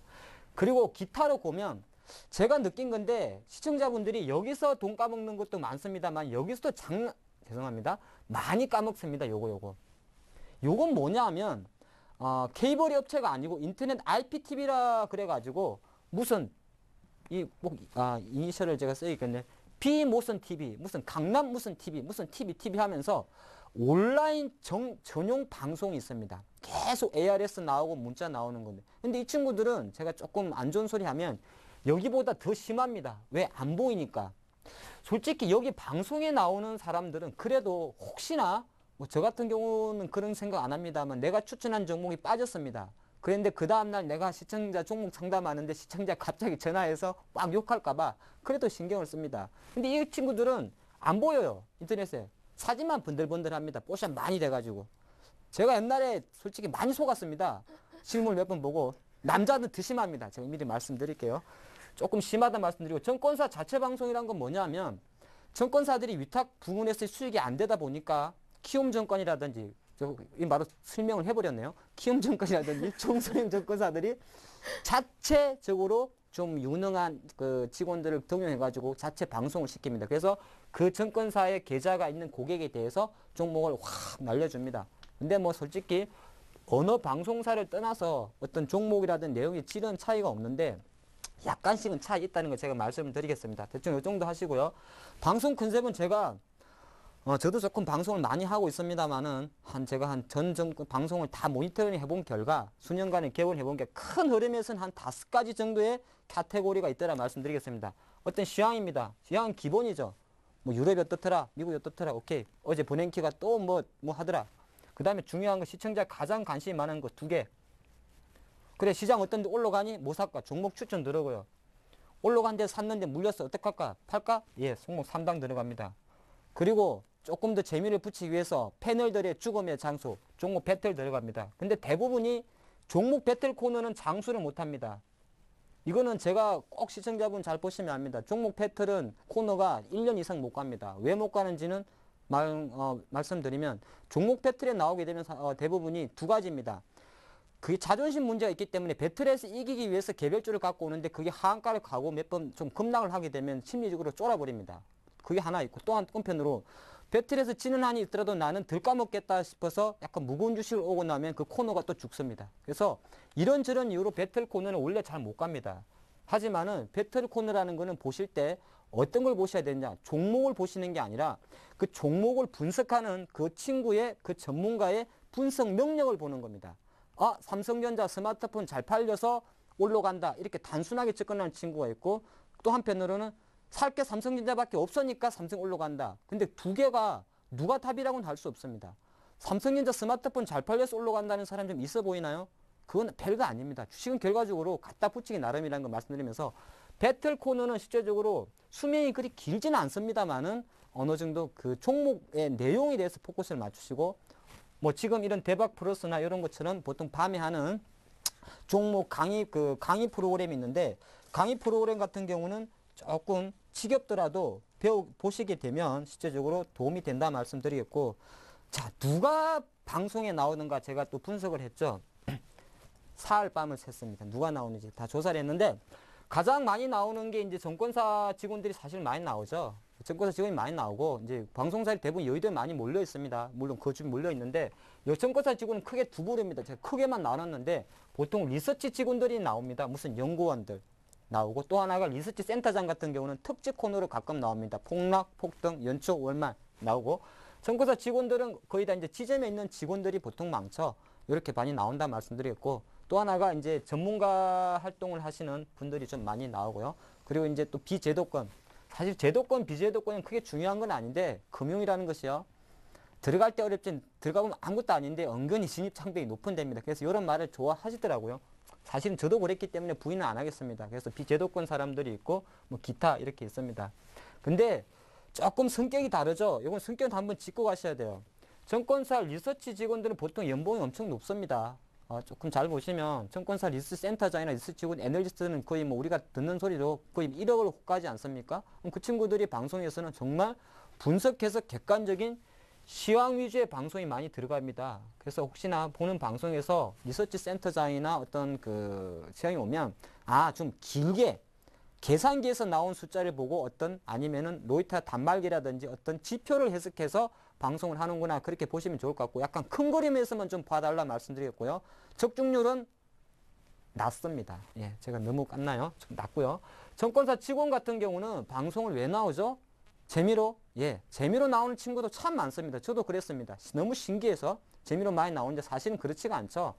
그리고 기타로 보면 제가 느낀 건데 시청자분들이 여기서 돈 까먹는 것도 많습니다만 여기서도 죄송합니다. 많이 까먹습니다. 요건 뭐냐 하면 케이블 업체가 아니고 인터넷 IPTV라 그래가지고 무슨 이니셜을 제가 써야겠네. 비무슨 TV, 무슨 강남 무슨 TV 하면서 온라인 전용 방송이 있습니다. 계속 ARS 나오고 문자 나오는 건데. 근데 이 친구들은 제가 조금 안 좋은 소리 하면 여기보다 더 심합니다. 왜? 안 보이니까. 솔직히 여기 방송에 나오는 사람들은 그래도 혹시나 저 같은 경우는 그런 생각 안 합니다만 내가 추천한 종목이 빠졌습니다. 그런데 그 다음날 내가 시청자 종목 상담하는데 시청자 갑자기 전화해서 막 욕할까봐 그래도 신경을 씁니다. 근데 이 친구들은 안 보여요. 인터넷에. 사진만 번들번들합니다. 뽀샵 많이 돼가지고. 제가 옛날에 솔직히 많이 속았습니다. 실물 몇 번 보고. 남자는 더 심합니다. 제가 미리 말씀드릴게요. 조금 심하다 말씀드리고 증권사 자체 방송이란 건 뭐냐면 증권사들이 위탁 부문에서 수익이 안 되다 보니까 키움증권이라든지 이 바로 설명을 해버렸네요. 키움증권이라든지 총수령 증권사들이 자체적으로 좀 유능한 그 직원들을 등용해가지고 자체 방송을 시킵니다. 그래서 그 증권사의 계좌가 있는 고객에 대해서 종목을 확 날려줍니다. 근데 솔직히 어느 방송사를 떠나서 어떤 종목이라든 내용의 질은 차이가 없는데 약간씩은 차이 있다는 거 제가 말씀을 드리겠습니다. 대충 이 정도 하시고요. 방송 컨셉은 제가 저도 조금 방송을 많이 하고 있습니다만은 제가 전 정권 방송을 다 모니터링 해본 결과 수년간에 개발해본 게 큰 흐름에서는 한 5가지 정도의 카테고리가 있더라 말씀드리겠습니다. 어떤 시황입니다. 시황은 기본이죠. 뭐 유럽이 어떻더라, 미국이 어떻더라, 오케이. 어제 버냉키가 또 뭐 하더라. 그 다음에 중요한 거 시청자 가장 관심이 많은 거 2개. 그래, 시장 어떤 데 올라가니? 뭐 살까? 종목 추천 들어고요. 올라간 데 샀는데 물렸어. 어떡할까? 팔까? 예, 종목 3당 들어갑니다. 그리고 조금 더 재미를 붙이기 위해서 패널들의 죽음의 장소, 종목 배틀 들어갑니다. 근데 대부분이 종목 배틀 코너는 장수를 못합니다. 이거는 제가 꼭 시청자분 잘 보시면 압니다. 종목 배틀은 코너가 1년 이상 못 갑니다. 왜 못 가는지는 말씀드리면 종목 배틀에 나오게 되면 대부분이 2가지입니다. 그게 자존심 문제가 있기 때문에 배틀에서 이기기 위해서 개별주를 갖고 오는데 그게 하한가를 가고 몇 번 좀 급락을 하게 되면 심리적으로 쫄아버립니다. 그게 하나 있고 또 한편으로 배틀에서 지는 한이 있더라도 나는 덜 까먹겠다 싶어서 약간 무거운 주식을 오고 나면 그 코너가 또 죽습니다. 그래서 이런저런 이유로 배틀 코너는 원래 잘 못 갑니다. 하지만은 배틀 코너라는 거는 보실 때 어떤 걸 보셔야 되느냐, 종목을 보시는 게 아니라 그 종목을 분석하는 그 친구의 그 전문가의 분석 능력을 보는 겁니다. 아, 삼성전자 스마트폰 잘 팔려서 올라간다, 이렇게 단순하게 접근하는 친구가 있고, 또 한편으로는 살 게 삼성전자밖에 없으니까 삼성 올라간다. 근데 2개가 누가 답이라고는 할 수 없습니다. 삼성전자 스마트폰 잘 팔려서 올라간다는 사람 좀 있어 보이나요? 그건 별거 아닙니다. 주식은 결과적으로 갖다 붙이기 나름이라는 걸 말씀드리면서 배틀 코너는 실제적으로 수명이 그리 길지는 않습니다만은 어느 정도 그 종목의 내용에 대해서 포커스를 맞추시고, 뭐 지금 이런 대박 플러스나 이런 것처럼 보통 밤에 하는 종목 강의 프로그램이 있는데, 강의 프로그램 같은 경우는 조금 지겹더라도 보시게 되면 실제적으로 도움이 된다 말씀드리겠고, 자, 누가 방송에 나오는가 제가 또 분석을 했죠. 사흘 밤을 샜습니다. 누가 나오는지 다 조사를 했는데, 가장 많이 나오는 게 이제 정권사 직원들이 사실 많이 나오죠. 정권사 직원이 많이 나오고, 이제 방송사에 대부분 여의도에 많이 몰려 있습니다. 물론 그 주변 몰려 있는데, 정권사 직원은 크게 2부류입니다. 제가 크게만 나눴는데, 보통 리서치 직원들이 나옵니다. 무슨 연구원들 나오고, 또 하나가 리서치 센터장 같은 경우는 특집 코너로 가끔 나옵니다. 폭락, 폭등, 연초, 월말 나오고, 정권사 직원들은 거의 다 이제 지점에 있는 직원들이 보통 많죠. 이렇게 많이 나온다 말씀드렸고, 또 하나가 이제 전문가 활동을 하시는 분들이 좀 많이 나오고요. 그리고 이제 또 비제도권. 사실 제도권, 비제도권은 크게 중요한 건 아닌데, 금융이라는 것이요, 들어갈 때 어렵진, 들어가보면 아무것도 아닌데 은근히 진입 장벽이 높은 데입니다. 그래서 이런 말을 좋아하시더라고요. 사실은 저도 그랬기 때문에 부인은 안 하겠습니다. 그래서 비제도권 사람들이 있고, 뭐 기타 이렇게 있습니다. 근데 조금 성격이 다르죠. 이건 성격은 한번 짚고 가셔야 돼요. 정권사 리서치 직원들은 보통 연봉이 엄청 높습니다. 조금 잘 보시면 정권사 리서치 센터장이나 리서치 직원, 애널리스트는 거의 뭐 우리가 듣는 소리로 거의 1억을 호가지 않습니까? 그럼 그 친구들이 방송에서는 정말 분석해서 객관적인 시황 위주의 방송이 많이 들어갑니다. 그래서 혹시나 보는 방송에서 리서치 센터장이나 어떤 그 시황이 오면 좀 길게 계산기에서 나온 숫자를 보고 아니면은 로이터 단말기라든지 어떤 지표를 해석해서 방송을 하는구나, 그렇게 보시면 좋을 것 같고, 약간 큰 그림에서만 좀 봐달라 말씀드렸고요. 적중률은 낮습니다. 예, 제가 너무 깠나요? 좀 낮고요. 정권사 직원 같은 경우는 방송을 왜 나오죠? 재미로? 예, 재미로 나오는 친구도 참 많습니다. 저도 그랬습니다. 너무 신기해서 재미로 많이 나오는데 사실은 그렇지가 않죠.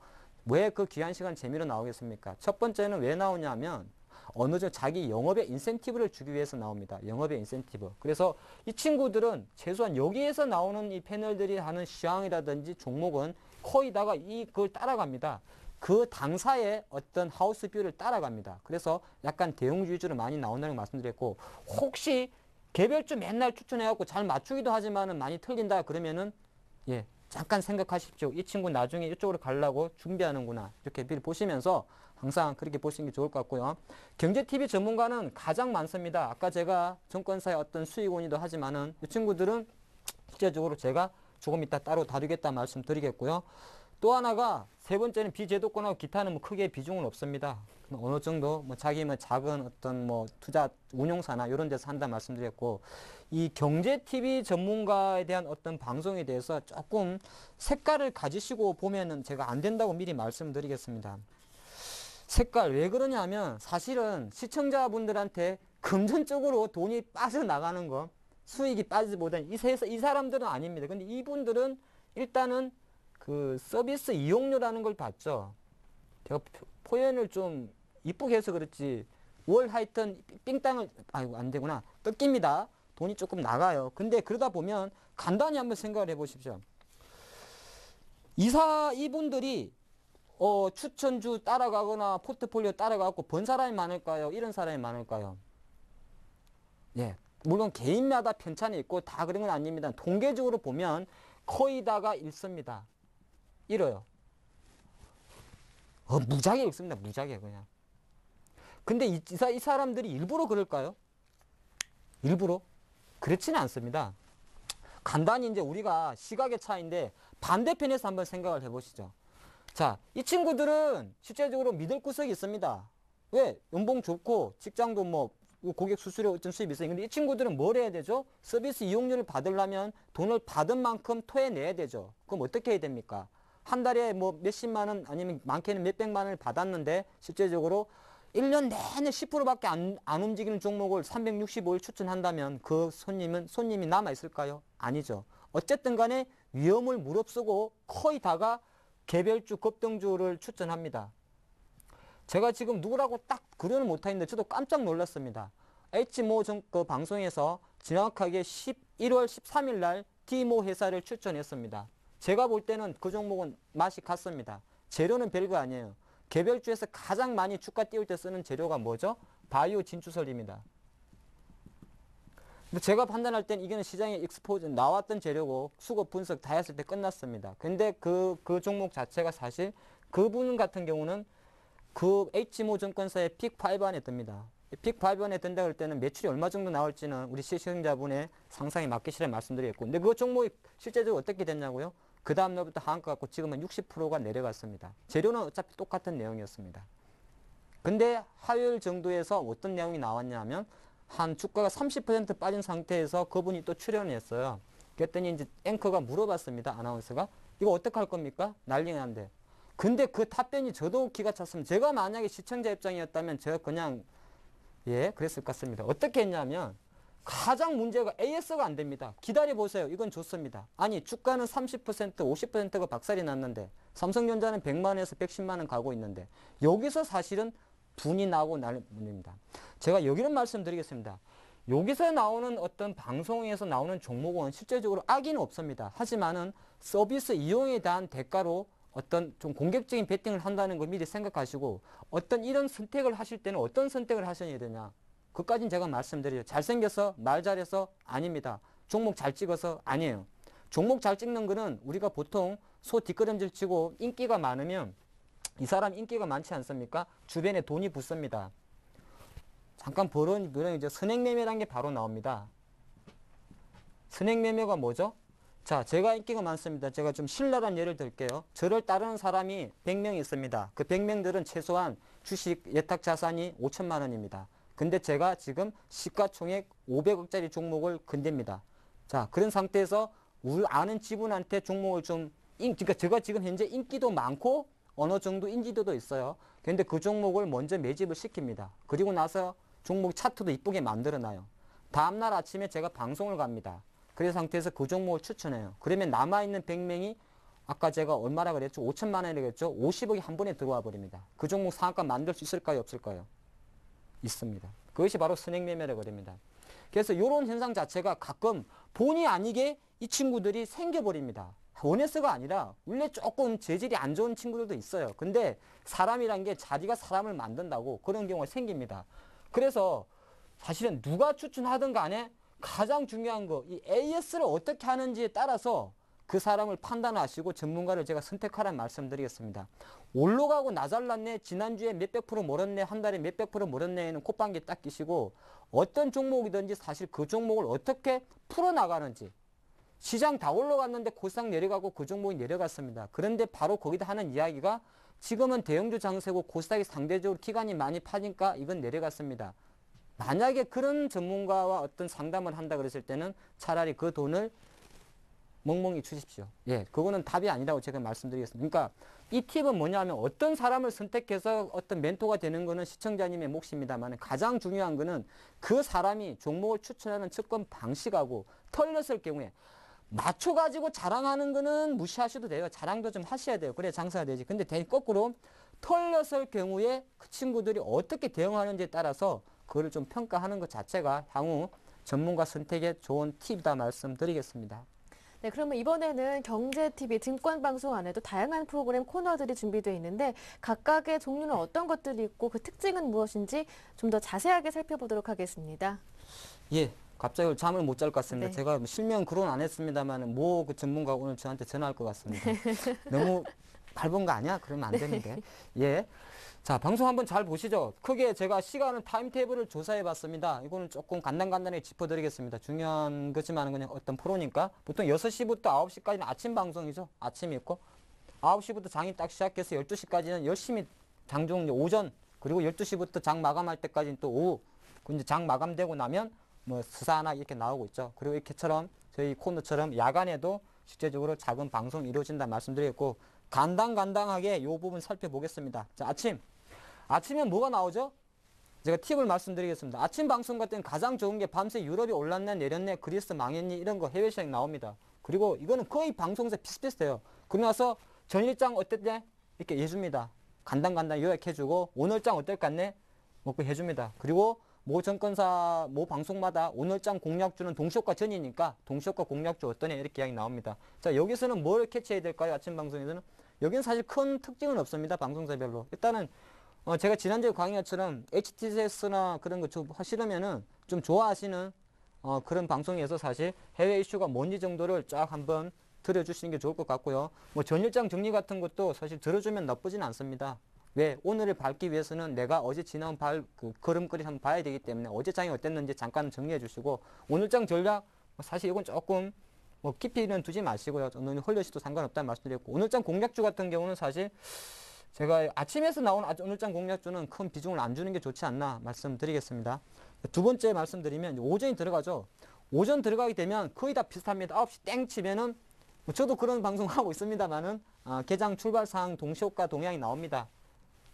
왜 그 귀한 시간 재미로 나오겠습니까? 첫 번째는 왜 나오냐면 어느 정도 자기 영업의 인센티브를 주기 위해서 나옵니다. 영업의 인센티브. 그래서 이 친구들은 최소한 여기에서 나오는 이 패널들이 하는 시황이라든지 종목은 거의 다가 그걸 따라갑니다. 그 당사의 어떤 하우스 뷰를 따라갑니다. 그래서 약간 대형주 위주로 많이 나온다는 걸 말씀드렸고, 혹시 개별주 맨날 추천해갖고 잘 맞추기도 하지만은 많이 틀린다 그러면은, 예, 잠깐 생각하십시오. 이 친구 나중에 이쪽으로 가려고 준비하는구나, 이렇게 미리 보시면서 항상 그렇게 보시는 게 좋을 것 같고요. 경제TV 전문가는 가장 많습니다. 아까 제가 정권사의 어떤 수익원이도 하지만은 이 친구들은 실제적으로 제가 조금 이따 따로 다루겠다 말씀드리겠고요. 또 하나가 세 번째는 비제도권하고 기타는 뭐 크게 비중은 없습니다. 어느 정도 뭐 자기 뭐 작은 어떤 뭐 투자 운용사나 이런 데서 한다 말씀드렸고, 이 경제TV 전문가에 대한 어떤 방송에 대해서 조금 색깔을 가지시고 보면은 제가 안 된다고 미리 말씀드리겠습니다. 색깔 왜 그러냐면 사실은 시청자분들한테 금전적으로 돈이 빠져나가는 거, 수익이 빠지지 못한 이 사람들은 아닙니다. 근데 이분들은 일단은 그 서비스 이용료라는 걸 받죠. 제가 표현을 좀 이쁘게 해서 그렇지, 월 하여튼 삥땅을, 아이고 안 되구나, 뜯깁니다. 돈이 조금 나가요. 근데 그러다 보면 간단히 한번 생각을 해보십시오. 이분들이 추천주 따라가거나 포트폴리오 따라가고 번 사람이 많을까요? 이런 사람이 많을까요? 예, 물론 개인마다 편차는 있고 다 그런 건 아닙니다. 통계적으로 보면 거의 다가 읽습니다. 잃어요. 무지하게 읽습니다. 무지하게 그냥. 근데 이 사람들이 일부러 그럴까요? 일부러? 그렇지는 않습니다. 간단히 이제 우리가 시각의 차이인데 반대편에서 한번 생각을 해보시죠. 자, 이 친구들은 실제적으로 믿을 구석이 있습니다. 왜? 연봉 좋고 직장도 뭐 고객 수수료 어떤 수입이 있어요. 근데 이 친구들은 뭘 해야 되죠? 서비스 이용료를 받으려면 돈을 받은 만큼 토해내야 되죠. 그럼 어떻게 해야 됩니까? 한 달에 뭐 몇십만 원 아니면 많게는 몇백만 원을 받았는데 실제적으로 1년 내내 10%밖에 안 움직이는 종목을 365일 추천한다면 그 손님이 남아있을까요? 아니죠. 어쨌든 간에 위험을 무릅쓰고 거의 다가 개별주, 급등주를 추천합니다. 제가 지금 누구라고 딱 그려는 못하는데 저도 깜짝 놀랐습니다. H모 그 방송에서 정확하게 1월 13일 날 D모 회사를 추천했습니다. 제가 볼 때는 그 종목은 맛이 갔습니다. 재료는 별거 아니에요. 개별주에서 가장 많이 주가 띄울 때 쓰는 재료가 뭐죠? 바이오 진주설입니다. 근데 제가 판단할 땐 이거는 시장에 익스포즈 나왔던 재료고 수급 분석 다 했을 때 끝났습니다. 근데 그 종목 자체가 사실 그분 같은 경우는 그 H모 증권사의 픽5 안에 듭니다. 픽5 안에 든다 그럴 때는 매출이 얼마 정도 나올지는 우리 시청자분의 상상에 맞기 싫어 말씀드리겠고, 근데 그 종목이 실제적으로 어떻게 됐냐고요? 그 다음 날부터 하한가 갖고 지금은 60%가 내려갔습니다. 재료는 어차피 똑같은 내용이었습니다. 근데 화요일 정도에서 어떤 내용이 나왔냐면 한 주가가 30% 빠진 상태에서 그분이 또 출연을 했어요. 그랬더니 이제 앵커가 물어봤습니다. 아나운서가 이거 어떡할 겁니까? 난리 난데. 근데 그 답변이 저도 기가 찼습니다. 제가 만약에 시청자 입장이었다면 제가 그냥 그랬을 것 같습니다. 어떻게 했냐면 가장 문제가 AS가 안 됩니다. 기다려보세요. 이건 좋습니다. 아니 주가는 30% 50%가 박살이 났는데 삼성전자는 100만원에서 110만원 가고 있는데 여기서 사실은 분이 나고 날 문입니다. 제가 여기는 말씀드리겠습니다. 여기서 나오는 어떤 방송에서 나오는 종목은 실제적으로 악의는 없습니다. 하지만은 서비스 이용에 대한 대가로 어떤 좀 공격적인 베팅을 한다는 걸 미리 생각하시고 어떤 이런 선택을 하실 때는 어떤 선택을 하셔야 되냐. 그까지는 제가 말씀드려요. 잘생겨서 말 잘해서 아닙니다. 종목 잘 찍어서 아니에요. 종목 잘 찍는 거는 우리가 보통 소 뒷걸음질 치고 인기가 많으면 이 사람 인기가 많지 않습니까? 주변에 돈이 붙습니다. 잠깐 보는 이제 선행매매라는 게 바로 나옵니다. 선행매매가 뭐죠? 자, 제가 인기가 많습니다. 제가 좀 신랄한 예를 들게요. 저를 따르는 사람이 100명 있습니다. 그 100명들은 최소한 주식 예탁 자산이 5천만 원입니다. 근데 제가 지금 시가총액 500억짜리 종목을 건댑니다. 자, 그런 상태에서 우리 아는 지분한테 종목을 그러니까 제가 지금 현재 인기도 많고 어느 정도 인지도도 있어요. 근데 그 종목을 먼저 매집을 시킵니다. 그리고 나서 종목 차트도 이쁘게 만들어놔요. 다음날 아침에 제가 방송을 갑니다. 그런 상태에서 그 종목을 추천해요. 그러면 남아있는 100명이 아까 제가 얼마라 그랬죠? 5천만 원이겠죠? 50억이 한 번에 들어와 버립니다. 그 종목 상한가 만들 수 있을까요? 없을까요? 있습니다. 그것이 바로 선행매매라고 합니다. 그래서 이런 현상 자체가 가끔 본의 아니게 이 친구들이 생겨버립니다. 원해서가 아니라 원래 조금 재질이 안 좋은 친구들도 있어요. 근데 사람이란 게 자기가 사람을 만든다고 그런 경우가 생깁니다. 그래서 사실은 누가 추천하든 간에 가장 중요한 거 이 AS를 어떻게 하는지에 따라서 그 사람을 판단하시고 전문가를 제가 선택하라는 말씀드리겠습니다. 올라가고 나잘났네, 지난주에 몇백 프로 몰았네, 한 달에 몇백 프로 몰았네에는 콧방귀 딱 끼시고 어떤 종목이든지 사실 그 종목을 어떻게 풀어나가는지, 시장 다 올라갔는데 고상 내려가고 그 종목이 내려갔습니다. 그런데 바로 거기다 하는 이야기가 지금은 대형주 장세고 고스닥이 상대적으로 기간이 많이 파니까 이건 내려갔습니다. 만약에 그런 전문가와 어떤 상담을 한다 그랬을 때는 차라리 그 돈을 멍멍이 주십시오. 그거는 답이 아니라고 제가 말씀드리겠습니다. 그러니까 이 팁은 뭐냐면 어떤 사람을 선택해서 어떤 멘토가 되는 거는 시청자님의 몫입니다만 가장 중요한 거는 그 사람이 종목을 추천하는 접근 방식하고 털렸을 경우에 맞춰가지고 자랑하는 거는 무시하셔도 돼요. 자랑도 좀 하셔야 돼요. 그래야 장사가 되지. 근데 거꾸로 털렸을 경우에 그 친구들이 어떻게 대응하는지에 따라서 그거를 좀 평가하는 것 자체가 향후 전문가 선택에 좋은 팁이다 말씀드리겠습니다. 네, 그러면 이번에는 경제TV 증권방송 안에도 다양한 프로그램 코너들이 준비되어 있는데 각각의 종류는 어떤 것들이 있고 그 특징은 무엇인지 좀 더 자세하게 살펴보도록 하겠습니다. 예, 갑자기 잠을 못 잘 것 같습니다. 네. 제가 실명 거론 안 했습니다만 뭐 그 전문가 오늘 저한테 전화할 것 같습니다. 너무 밟은 거 아니야? 그러면 안 되는데. 예. 자, 방송 한번 잘 보시죠. 크게 제가 시간은 타임테이블을 조사해 봤습니다. 이거는 조금 간단하게 짚어드리겠습니다. 중요한 거지만 그냥 어떤 프로니까. 보통 6시부터 9시까지는 아침 방송이죠. 아침이 있고. 9시부터 장이 딱 시작해서 12시까지는 열심히 장중 오전, 그리고 12시부터 장 마감할 때까지는 또 오후. 이제 장 마감되고 나면 뭐 스사나 이렇게 나오고 있죠. 그리고 이렇게처럼 저희 코너처럼 야간에도 실제적으로 작은 방송이 이루어진다 말씀드렸고, 간당간당하게 이 부분 살펴보겠습니다. 자, 아침에 뭐가 나오죠? 제가 팁을 말씀드리겠습니다. 아침 방송 같은 때는 가장 좋은 게 밤새 유럽이 올랐네, 내렸네, 그리스 망했니 이런 거 해외 시장 나옵니다. 그리고 이거는 거의 방송사 비슷비슷해요. 그러고 나서 전일장 어땠네? 이렇게 해줍니다. 간단간단 요약해주고 오늘장 어떨 것 같네? 먹고 해줍니다. 그리고 모 정권사, 모 방송마다 오늘장 공략주는 동시효과 전이니까 동시효과 공략주 어떠냐 이렇게 이야기 나옵니다. 자, 여기서는 뭘 캐치해야 될까요? 아침 방송에서는? 여기는 사실 큰 특징은 없습니다. 방송사별로. 일단은 제가 지난주에 강의처럼 HTS나 그런 거 좀 하시려면은 좀 좋아하시는 그런 방송에서 사실 해외 이슈가 뭔지 정도를 쫙 한번 들어주시는 게 좋을 것 같고요. 뭐 전일장 정리 같은 것도 사실 들어주면 나쁘진 않습니다. 왜? 오늘을 밟기 위해서는 내가 어제 지나온 걸음걸이 한번 봐야 되기 때문에 어제 장이 어땠는지 잠깐 정리해 주시고, 오늘장 전략 사실 이건 조금 뭐 깊이는 두지 마시고요. 저는 홀려시도 상관없다는 말씀드렸고, 오늘장 공략주 같은 경우는 사실 제가 아침에서 나온 오늘장 공략주는 큰 비중을 안 주는 게 좋지 않나 말씀드리겠습니다. 두 번째 말씀드리면 오전이 들어가죠. 오전 들어가게 되면 거의 다 비슷합니다. 9시 땡 치면은 저도 그런 방송 하고 있습니다만은 개장 출발사항 동시효과 동향이 나옵니다.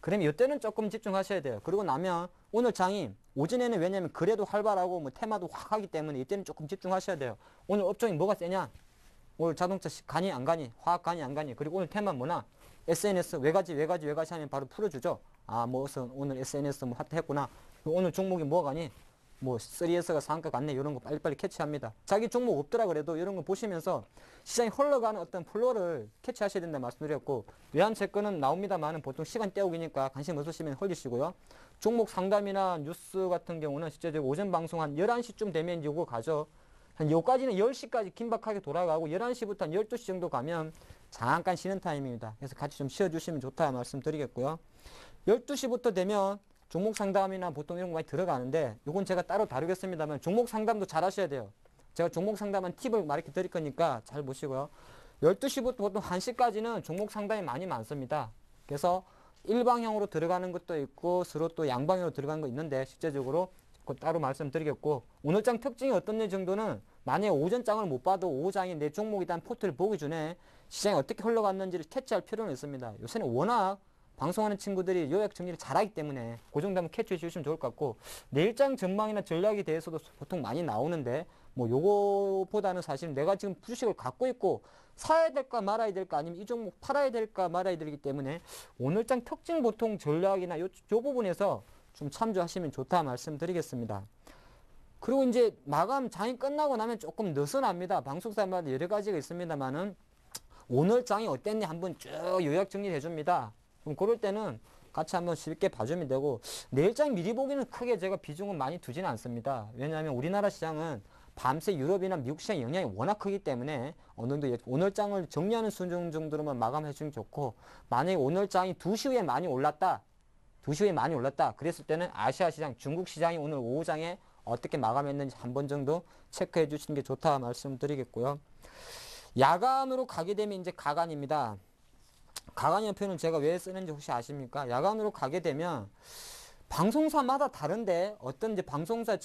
그러면 이때는 조금 집중하셔야 돼요. 그리고 나면 오늘 장이 오전에는 왜냐면 그래도 활발하고 뭐 테마도 확 하기 때문에 이때는 조금 집중하셔야 돼요. 오늘 업종이 뭐가 세냐? 오늘 자동차 가니 안 가니? 화학 가니 안 가니? 그리고 오늘 테마 뭐나? SNS 외가지 하면 바로 풀어주죠. 무슨 오늘 SNS 뭐 핫했구나. 오늘 종목이 뭐가 가니? 뭐 3S가 상가 갔네. 이런 거 빨리빨리 캐치합니다. 자기 종목 없더라 그래도 이런 거 보시면서 시장이 흘러가는 어떤 플로를 캐치하셔야 된다 말씀드렸고, 외환채권은 나옵니다만은 보통 시간 때우기니까 관심 없으시면 홀리시고요. 종목 상담이나 뉴스 같은 경우는 실제적으로 오전 방송 한 11시쯤 되면 요거 가죠. 한 요까지는 10시까지 긴박하게 돌아가고 11시부터 한 12시 정도 가면 잠깐 쉬는 타임입니다. 그래서 같이 좀 쉬어주시면 좋다 말씀드리겠고요. 12시부터 되면 종목 상담이나 보통 이런 거 많이 들어가는데 요건 제가 따로 다루겠습니다만 종목 상담도 잘 하셔야 돼요. 제가 종목 상담한 팁을 말이렇게 드릴 거니까 잘 보시고요. 12시부터 보통 1시까지는 종목 상담이 많이 많습니다. 그래서 일방향으로 들어가는 것도 있고 서로 또 양방향으로 들어가는 거 있는데 실제적으로 따로 말씀드리겠고, 오늘장 특징이 어떤 정도는 만약에 오전장을 못 봐도 오후장이 내 종목에 대한 포트를 보기 전에 시장이 어떻게 흘러갔는지를 캐치할 필요는 있습니다. 요새는 워낙 방송하는 친구들이 요약 정리를 잘하기 때문에 그 정도 한번 캐치해 주시면 좋을 것 같고, 내일장 전망이나 전략에 대해서도 보통 많이 나오는데 뭐 요거보다는 사실 내가 지금 주식을 갖고 있고 사야 될까 말아야 될까 아니면 이 종목 팔아야 될까 말아야 되기 때문에 오늘장 특징 보통 전략이나 요 부분에서 좀 참조하시면 좋다 말씀드리겠습니다. 그리고 이제 마감 장이 끝나고 나면 조금 느슨합니다. 방송사마다 여러 가지가 있습니다만은 오늘 장이 어땠냐 한번 쭉 요약 정리를 해줍니다. 그럼 그럴 때는 같이 한번 쉽게 봐주면 되고, 내일장 미리 보기는 크게 제가 비중은 많이 두지는 않습니다. 왜냐하면 우리나라 시장은 밤새 유럽이나 미국 시장 영향이 워낙 크기 때문에 어느 정도 오늘장을 정리하는 수준 정도로만 마감해 주면 좋고, 만약에 오늘장이 2시 후에 많이 올랐다. 2시 후에 많이 올랐다. 그랬을 때는 아시아 시장, 중국 시장이 오늘 오후장에 어떻게 마감했는지 한 번 정도 체크해 주시는 게 좋다 말씀드리겠고요. 야간으로 가게 되면 이제 가간입니다. 가간이라는 표현은 제가 왜 쓰는지 혹시 아십니까? 야간으로 가게 되면 방송사마다 다른데 어떤 이제 방송사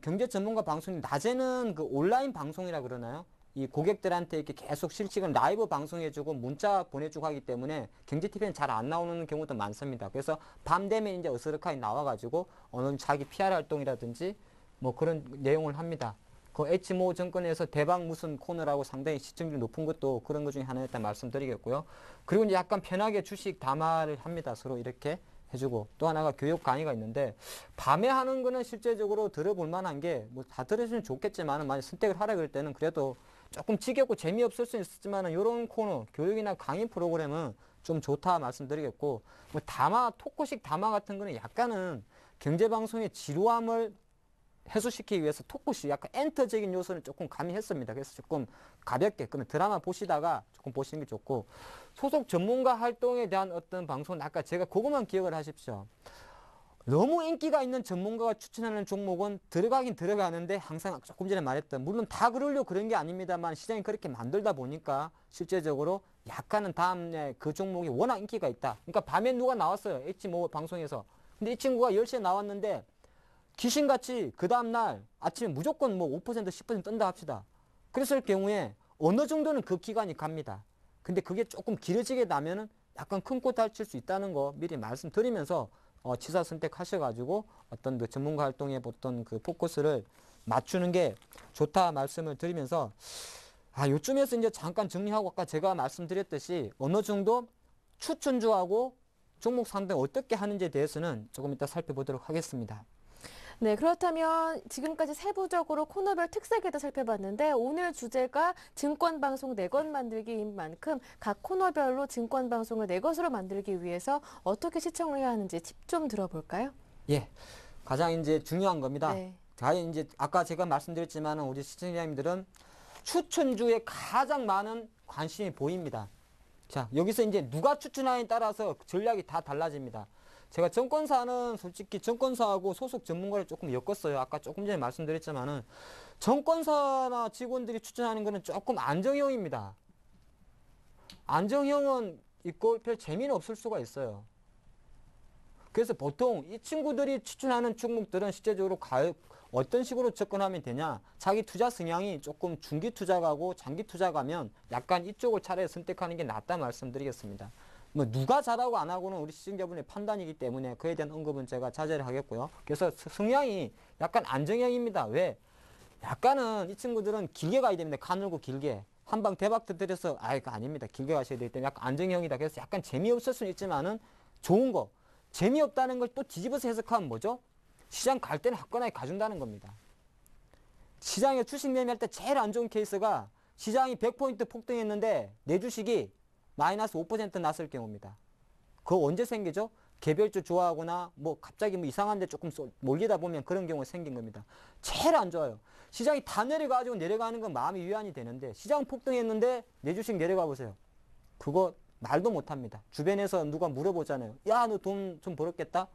경제 전문가 방송이 낮에는 그 온라인 방송이라 그러나요? 이 고객들한테 이렇게 계속 실시간 라이브 방송해주고 문자 보내주고 하기 때문에 경제 TV는 잘 안 나오는 경우도 많습니다. 그래서 밤 되면 이제 어스럭하게 나와가지고 어느 자기 PR 활동이라든지 뭐 그런 내용을 합니다. 그 H모 정권에서 대박 무슨 코너라고 상당히 시청률이 높은 것도 그런 것 중에 하나였다 말씀드리겠고요. 그리고 이제 약간 편하게 주식 담화를 합니다. 서로 이렇게 해주고 또 하나가 교육 강의가 있는데 밤에 하는 거는 실제적으로 들어볼 만한 게 뭐 다 들으시면 좋겠지만 만약 선택을 하라 그럴 때는 그래도 조금 지겹고 재미없을 수 있지만은 이런 코너 교육이나 강의 프로그램은 좀 좋다 말씀드리겠고 뭐 담화 토크식 담화 같은 거는 약간은 경제방송의 지루함을 해소시키기 위해서 토크식 약간 엔터적인 요소는 조금 가미했습니다. 그래서 조금 가볍게 그러면 드라마 보시다가 조금 보시는 게 좋고 소속 전문가 활동에 대한 어떤 방송은 아까 제가 그것만 기억을 하십시오. 너무 인기가 있는 전문가가 추천하는 종목은 들어가긴 들어가는데 항상 조금 전에 말했던 물론 다 그러려고 그런 게 아닙니다만 시장이 그렇게 만들다 보니까 실제적으로 약간은 다음에 그 종목이 워낙 인기가 있다. 그러니까 밤에 누가 나왔어요. H모 방송에서. 근데 이 친구가 10시에 나왔는데 귀신같이 그 다음날 아침에 무조건 뭐 5% 10% 뜬다 합시다. 그랬을 경우에 어느 정도는 그 기간이 갑니다. 근데 그게 조금 길어지게 나면은 약간 큰 코 다칠 수 있다는 거 미리 말씀드리면서 취사 선택하셔가지고 어떤 그 전문가 활동에 어떤 그 포커스를 맞추는 게 좋다 말씀을 드리면서 요쯤에서 이제 잠깐 정리하고 아까 제가 말씀드렸듯이 어느 정도 추천주하고 종목 상담 어떻게 하는지에 대해서는 조금 이따 살펴보도록 하겠습니다. 네, 그렇다면 지금까지 세부적으로 코너별 특색에도 살펴봤는데 오늘 주제가 증권방송 내 것 만들기인 만큼 각 코너별로 증권방송을 내 것으로 만들기 위해서 어떻게 시청을 해야 하는지 팁 좀 들어볼까요? 예, 가장 이제 중요한 겁니다. 네. 자, 이제 아까 제가 말씀드렸지만 우리 시청자님들은 추천주에 가장 많은 관심이 보입니다. 자, 여기서 이제 누가 추천하느냐에 따라서 전략이 다 달라집니다. 제가 증권사는 솔직히 증권사하고 소속 전문가를 조금 엮었어요. 아까 조금 전에 말씀드렸지만은 증권사나 직원들이 추천하는 거는 조금 안정형입니다. 안정형은 있고 별 재미는 없을 수가 있어요. 그래서 보통 이 친구들이 추천하는 종목들은 실제적으로 어떤 식으로 접근하면 되냐. 자기 투자 성향이 조금 중기 투자가고 장기 투자가면 약간 이쪽을 차라리 선택하는 게 낫다 말씀드리겠습니다. 뭐 누가 잘하고 안 하고는 우리 시청자분의 판단이기 때문에 그에 대한 언급은 제가 자제를 하겠고요. 그래서 성향이 약간 안정형입니다. 왜? 약간은 이 친구들은 길게 가야 됩니다. 가늘고 길게. 한 방 대박 터뜨려서 그거 아닙니다. 길게 가셔야 되기 때문에 약간 안정형이다. 그래서 약간 재미없을 수는 있지만은 좋은 거. 재미없다는 걸 또 뒤집어서 해석하면 뭐죠? 시장 갈 때는 화끈하게 가준다는 겁니다. 시장에 주식 매매할 때 제일 안 좋은 케이스가 시장이 100포인트 폭등했는데 내 주식이 마이너스 5% 났을 경우입니다. 그거 언제 생기죠? 개별주 좋아하거나 뭐 갑자기 뭐 이상한데 조금 몰리다 보면 그런 경우가 생긴 겁니다. 제일 안 좋아요. 시장이 다 내려가지고 내려가는 건 마음이 위안이 되는데 시장 폭등했는데 내 주식 내려가 보세요. 그거 말도 못합니다. 주변에서 누가 물어보잖아요. 야, 너 돈 좀 벌었겠다?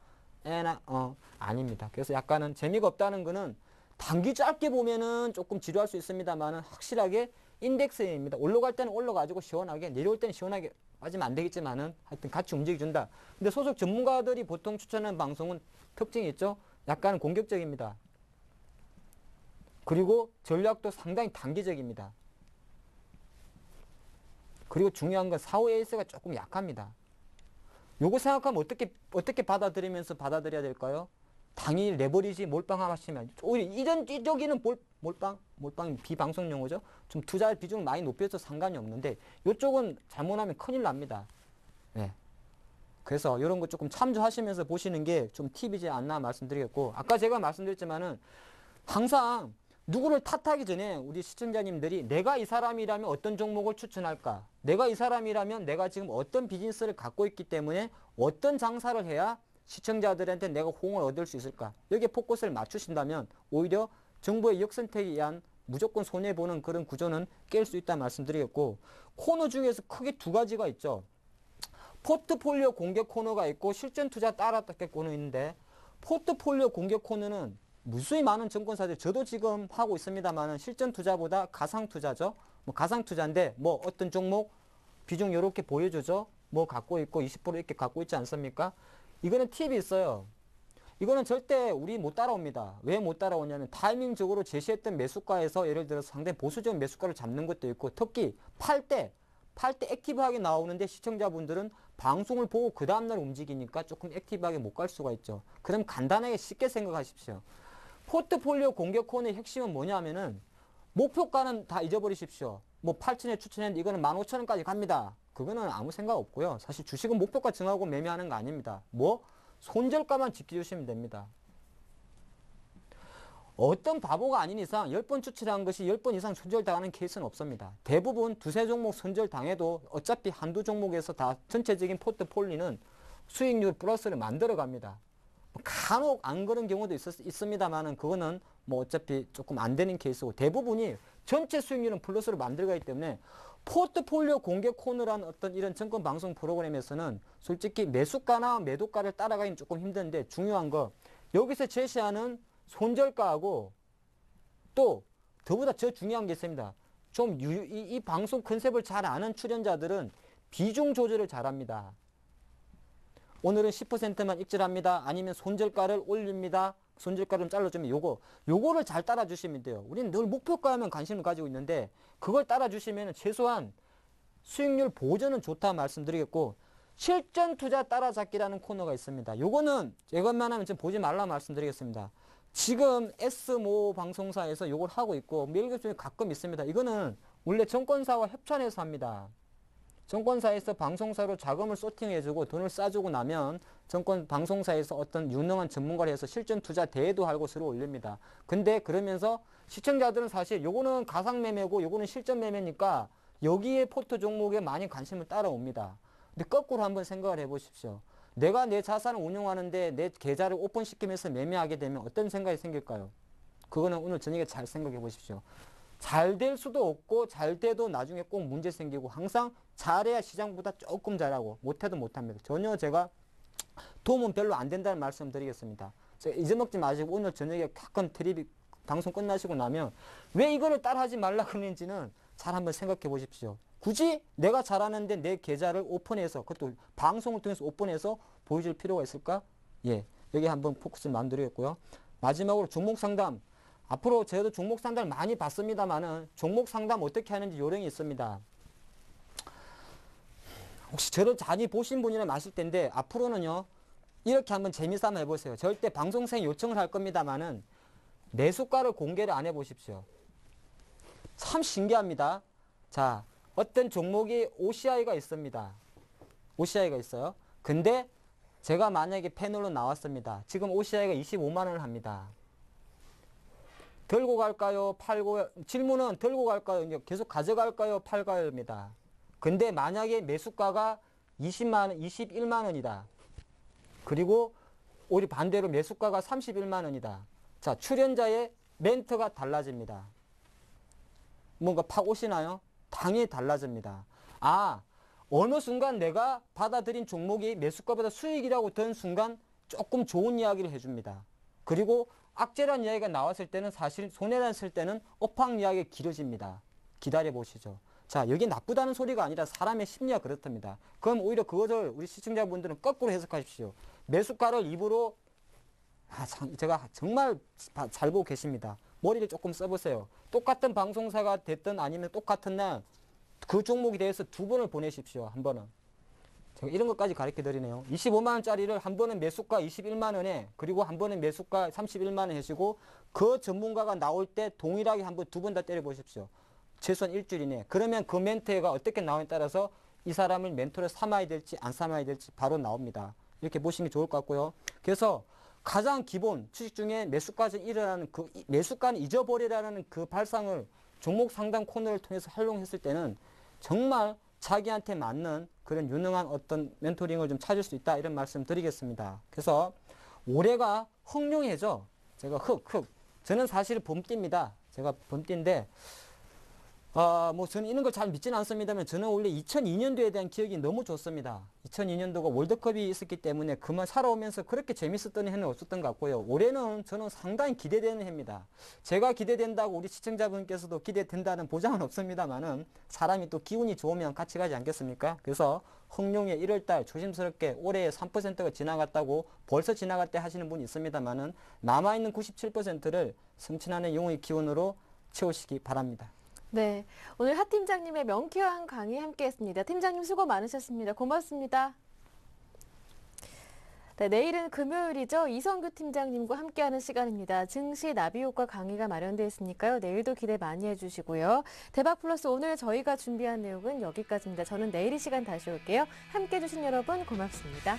아닙니다. 그래서 약간은 재미가 없다는 거는 단기 짧게 보면은 조금 지루할 수 있습니다만은 확실하게 인덱스입니다. 올라갈 때는 올라가지고 시원하게, 내려올 때는 시원하게 빠지면 안 되겠지만은 하여튼 같이 움직여준다. 근데 소속 전문가들이 보통 추천하는 방송은 특징이 있죠. 약간 공격적입니다. 그리고 전략도 상당히 단기적입니다. 그리고 중요한 건 사후 에이스가 조금 약합니다. 요거 생각하면 어떻게 받아들이면서 받아들여야 될까요? 당일 레버리지 몰빵하시면 오히려 여기는 몰빵 비방송 용어죠. 좀 투자 비중을 많이 높여서 상관이 없는데 이쪽은 잘못하면 큰일 납니다. 네. 그래서 이런 거 조금 참조하시면서 보시는 게 좀 팁이지 않나 말씀드리겠고 아까 제가 말씀드렸지만은 항상 누구를 탓하기 전에 우리 시청자님들이 내가 이 사람이라면 어떤 종목을 추천할까? 내가 이 사람이라면 내가 지금 어떤 비즈니스를 갖고 있기 때문에 어떤 장사를 해야 시청자들한테 내가 호응을 얻을 수 있을까? 여기에 포커스를 맞추신다면 오히려 정부의 역선택에 의한 무조건 손해보는 그런 구조는 깰 수 있다 말씀드리겠고 코너 중에서 크게 두 가지가 있죠. 포트폴리오 공개 코너가 있고 실전 투자 따라잡기 코너 있는데 포트폴리오 공개 코너는 무수히 많은 증권사들 저도 지금 하고 있습니다만은 실전 투자보다 가상 투자죠. 뭐 가상 투자인데 뭐 어떤 종목 비중 이렇게 보여주죠. 뭐 갖고 있고 20% 이렇게 갖고 있지 않습니까? 이거는 팁이 있어요. 이거는 절대 우리 못 따라옵니다. 왜 못 따라오냐면 타이밍적으로 제시했던 매수가에서 예를 들어서 상당히 보수적인 매수가를 잡는 것도 있고 특히 팔 때 액티브하게 나오는데 시청자분들은 방송을 보고 그 다음날 움직이니까 조금 액티브하게 못 갈 수가 있죠. 그럼 간단하게 쉽게 생각하십시오. 포트폴리오 공개 코너의 핵심은 뭐냐면은 목표가는 다 잊어버리십시오. 뭐 8,000에 추천했는데 이거는 15,000원까지 갑니다. 그거는 아무 생각 없고요. 사실 주식은 목표가 정하고 매매하는 거 아닙니다. 뭐 손절가만 지켜주시면 됩니다. 어떤 바보가 아닌 이상 10번 추출한 것이 10번 이상 손절당하는 케이스는 없습니다. 대부분 두세 종목 손절당해도 어차피 한두 종목에서 다 전체적인 포트폴리오는 수익률 플러스를 만들어 갑니다. 간혹 안 그런 경우도 있습니다만은 그거는 뭐 어차피 조금 안 되는 케이스고 대부분이 전체 수익률은 플러스를 만들어가기 때문에 포트폴리오 공개 코너라는 어떤 이런 증권 방송 프로그램에서는 솔직히 매수가나 매도가를 따라가기는 조금 힘든데 중요한 거 여기서 제시하는 손절가하고 또 더보다 더 중요한 게 있습니다. 좀 이 방송 컨셉을 잘 아는 출연자들은 비중 조절을 잘합니다. 오늘은 10%만 익절합니다. 아니면 손절가를 올립니다. 손절가를 좀 잘라주면 요거를 잘 따라주시면 돼요. 우리는 늘 목표가에만 관심을 가지고 있는데 그걸 따라주시면 최소한 수익률 보전은 좋다 말씀드리겠고 실전 투자 따라잡기라는 코너가 있습니다. 요거는 이것만 하면 좀 보지 말라 말씀드리겠습니다. 지금 S모 방송사에서 요걸 하고 있고 매일 중에 가끔 있습니다. 이거는 원래 정권사와 협찬해서 합니다. 정권사에서 방송사로 자금을 소팅해주고 돈을 싸주고 나면 정권 방송사에서 어떤 유능한 전문가를 해서 실전 투자 대회도 하고 서로 올립니다. 근데 그러면서 시청자들은 사실 요거는 가상매매고 요거는 실전 매매니까 여기에 포트 종목에 많이 관심을 따라옵니다. 근데 거꾸로 한번 생각을 해보십시오. 내가 내 자산을 운용하는데 내 계좌를 오픈시키면서 매매하게 되면 어떤 생각이 생길까요? 그거는 오늘 저녁에 잘 생각해 보십시오. 잘 될 수도 없고 잘 돼도 나중에 꼭 문제 생기고 항상 잘해야 시장보다 조금 잘하고 못해도 못합니다. 전혀 제가 도움은 별로 안 된다는 말씀 드리겠습니다. 잊어먹지 마시고 오늘 저녁에 가끔 트립이 방송 끝나시고 나면 왜 이거를 따라하지 말라 그러는지는 잘 한번 생각해 보십시오. 굳이 내가 잘하는데 내 계좌를 오픈해서 그것도 방송을 통해서 오픈해서 보여줄 필요가 있을까? 예, 여기 한번 포커스를 만들겠고요. 마지막으로 종목 상담. 앞으로 저도 종목 상담을 많이 받습니다만은 종목 상담 어떻게 하는지 요령이 있습니다. 혹시 저를 많이 보신 분이라면 아실 텐데 앞으로는요 이렇게 한번 재미삼아 해보세요. 절대 방송사에 요청을 할 겁니다만은 매수가를 공개를 안 해보십시오. 참 신기합니다. 자, 어떤 종목이 OCI가 있습니다. OCI가 있어요. 근데 제가 만약에 패널로 나왔습니다. 지금 OCI가 25만 원을 합니다. 들고 갈까요? 팔고, 질문은 들고 갈까요? 계속 가져갈까요? 팔까요?입니다. 근데 만약에 매수가가 20만 원, 21만 원이다. 그리고 오히려 반대로 매수가가 31만 원이다. 자, 출연자의 멘트가 달라집니다. 뭔가 팍 오시나요? 당연히 달라집니다. 아, 어느 순간 내가 받아들인 종목이 매수가보다 수익이라고 든 순간 조금 좋은 이야기를 해줍니다. 그리고 악재란 이야기가 나왔을 때는 사실 손해났을 때는 업황 이야기가 길어집니다. 기다려 보시죠. 자, 여기 나쁘다는 소리가 아니라 사람의 심리가 그렇답니다. 그럼 오히려 그것을 우리 시청자분들은 거꾸로 해석하십시오. 매수가를 입으로 제가 정말 잘 보고 계십니다. 머리를 조금 써보세요. 똑같은 방송사가 됐든 아니면 똑같은 날 그 종목에 대해서 두 번을 보내십시오. 한 번은. 제가 이런 것까지 가르쳐 드리네요. 25만 원짜리를 한 번은 매수가 21만 원에 그리고 한 번은 매수가 31만 원 하시고 그 전문가가 나올 때 동일하게 한 번 두 번 다 때려 보십시오. 최소한 일주일 이내. 그러면 그 멘트가 어떻게 나오냐에 따라서 이 사람을 멘토로 삼아야 될지 안 삼아야 될지 바로 나옵니다. 이렇게 보시는 게 좋을 것 같고요. 그래서 가장 기본 주식 중에 매수가에서 일어나는 그 매수가는 잊어버리라는 그 발상을 종목 상담 코너를 통해서 활용했을 때는 정말 자기한테 맞는 그런 유능한 어떤 멘토링을 좀 찾을 수 있다 이런 말씀 드리겠습니다. 그래서 올해가 흑룡해죠. 제가 저는 사실 봄띠입니다. 제가 봄띠인데 뭐 저는 이런 걸 잘 믿지는 않습니다만 저는 원래 2002년도에 대한 기억이 너무 좋습니다. 2002년도가 월드컵이 있었기 때문에 그만 살아오면서 그렇게 재밌었던 해는 없었던 것 같고요. 올해는 저는 상당히 기대되는 해입니다. 제가 기대된다고 우리 시청자분께서도 기대된다는 보장은 없습니다만은 사람이 또 기운이 좋으면 같이 가지 않겠습니까? 그래서 흑룡의 1월달 조심스럽게 올해 3%가 지나갔다고 벌써 지나갈 때 하시는 분이 있습니다만은 남아있는 97%를 승진하는 용의 기운으로 채우시기 바랍니다. 네, 오늘 하 팀장님의 명쾌한 강의 함께했습니다. 팀장님 수고 많으셨습니다. 고맙습니다. 네, 내일은 금요일이죠. 이성규 팀장님과 함께하는 시간입니다. 증시 나비효과 강의가 마련되어 있으니까요. 내일도 기대 많이 해주시고요. 대박플러스 오늘 저희가 준비한 내용은 여기까지입니다. 저는 내일 이 시간 다시 올게요. 함께해 주신 여러분 고맙습니다.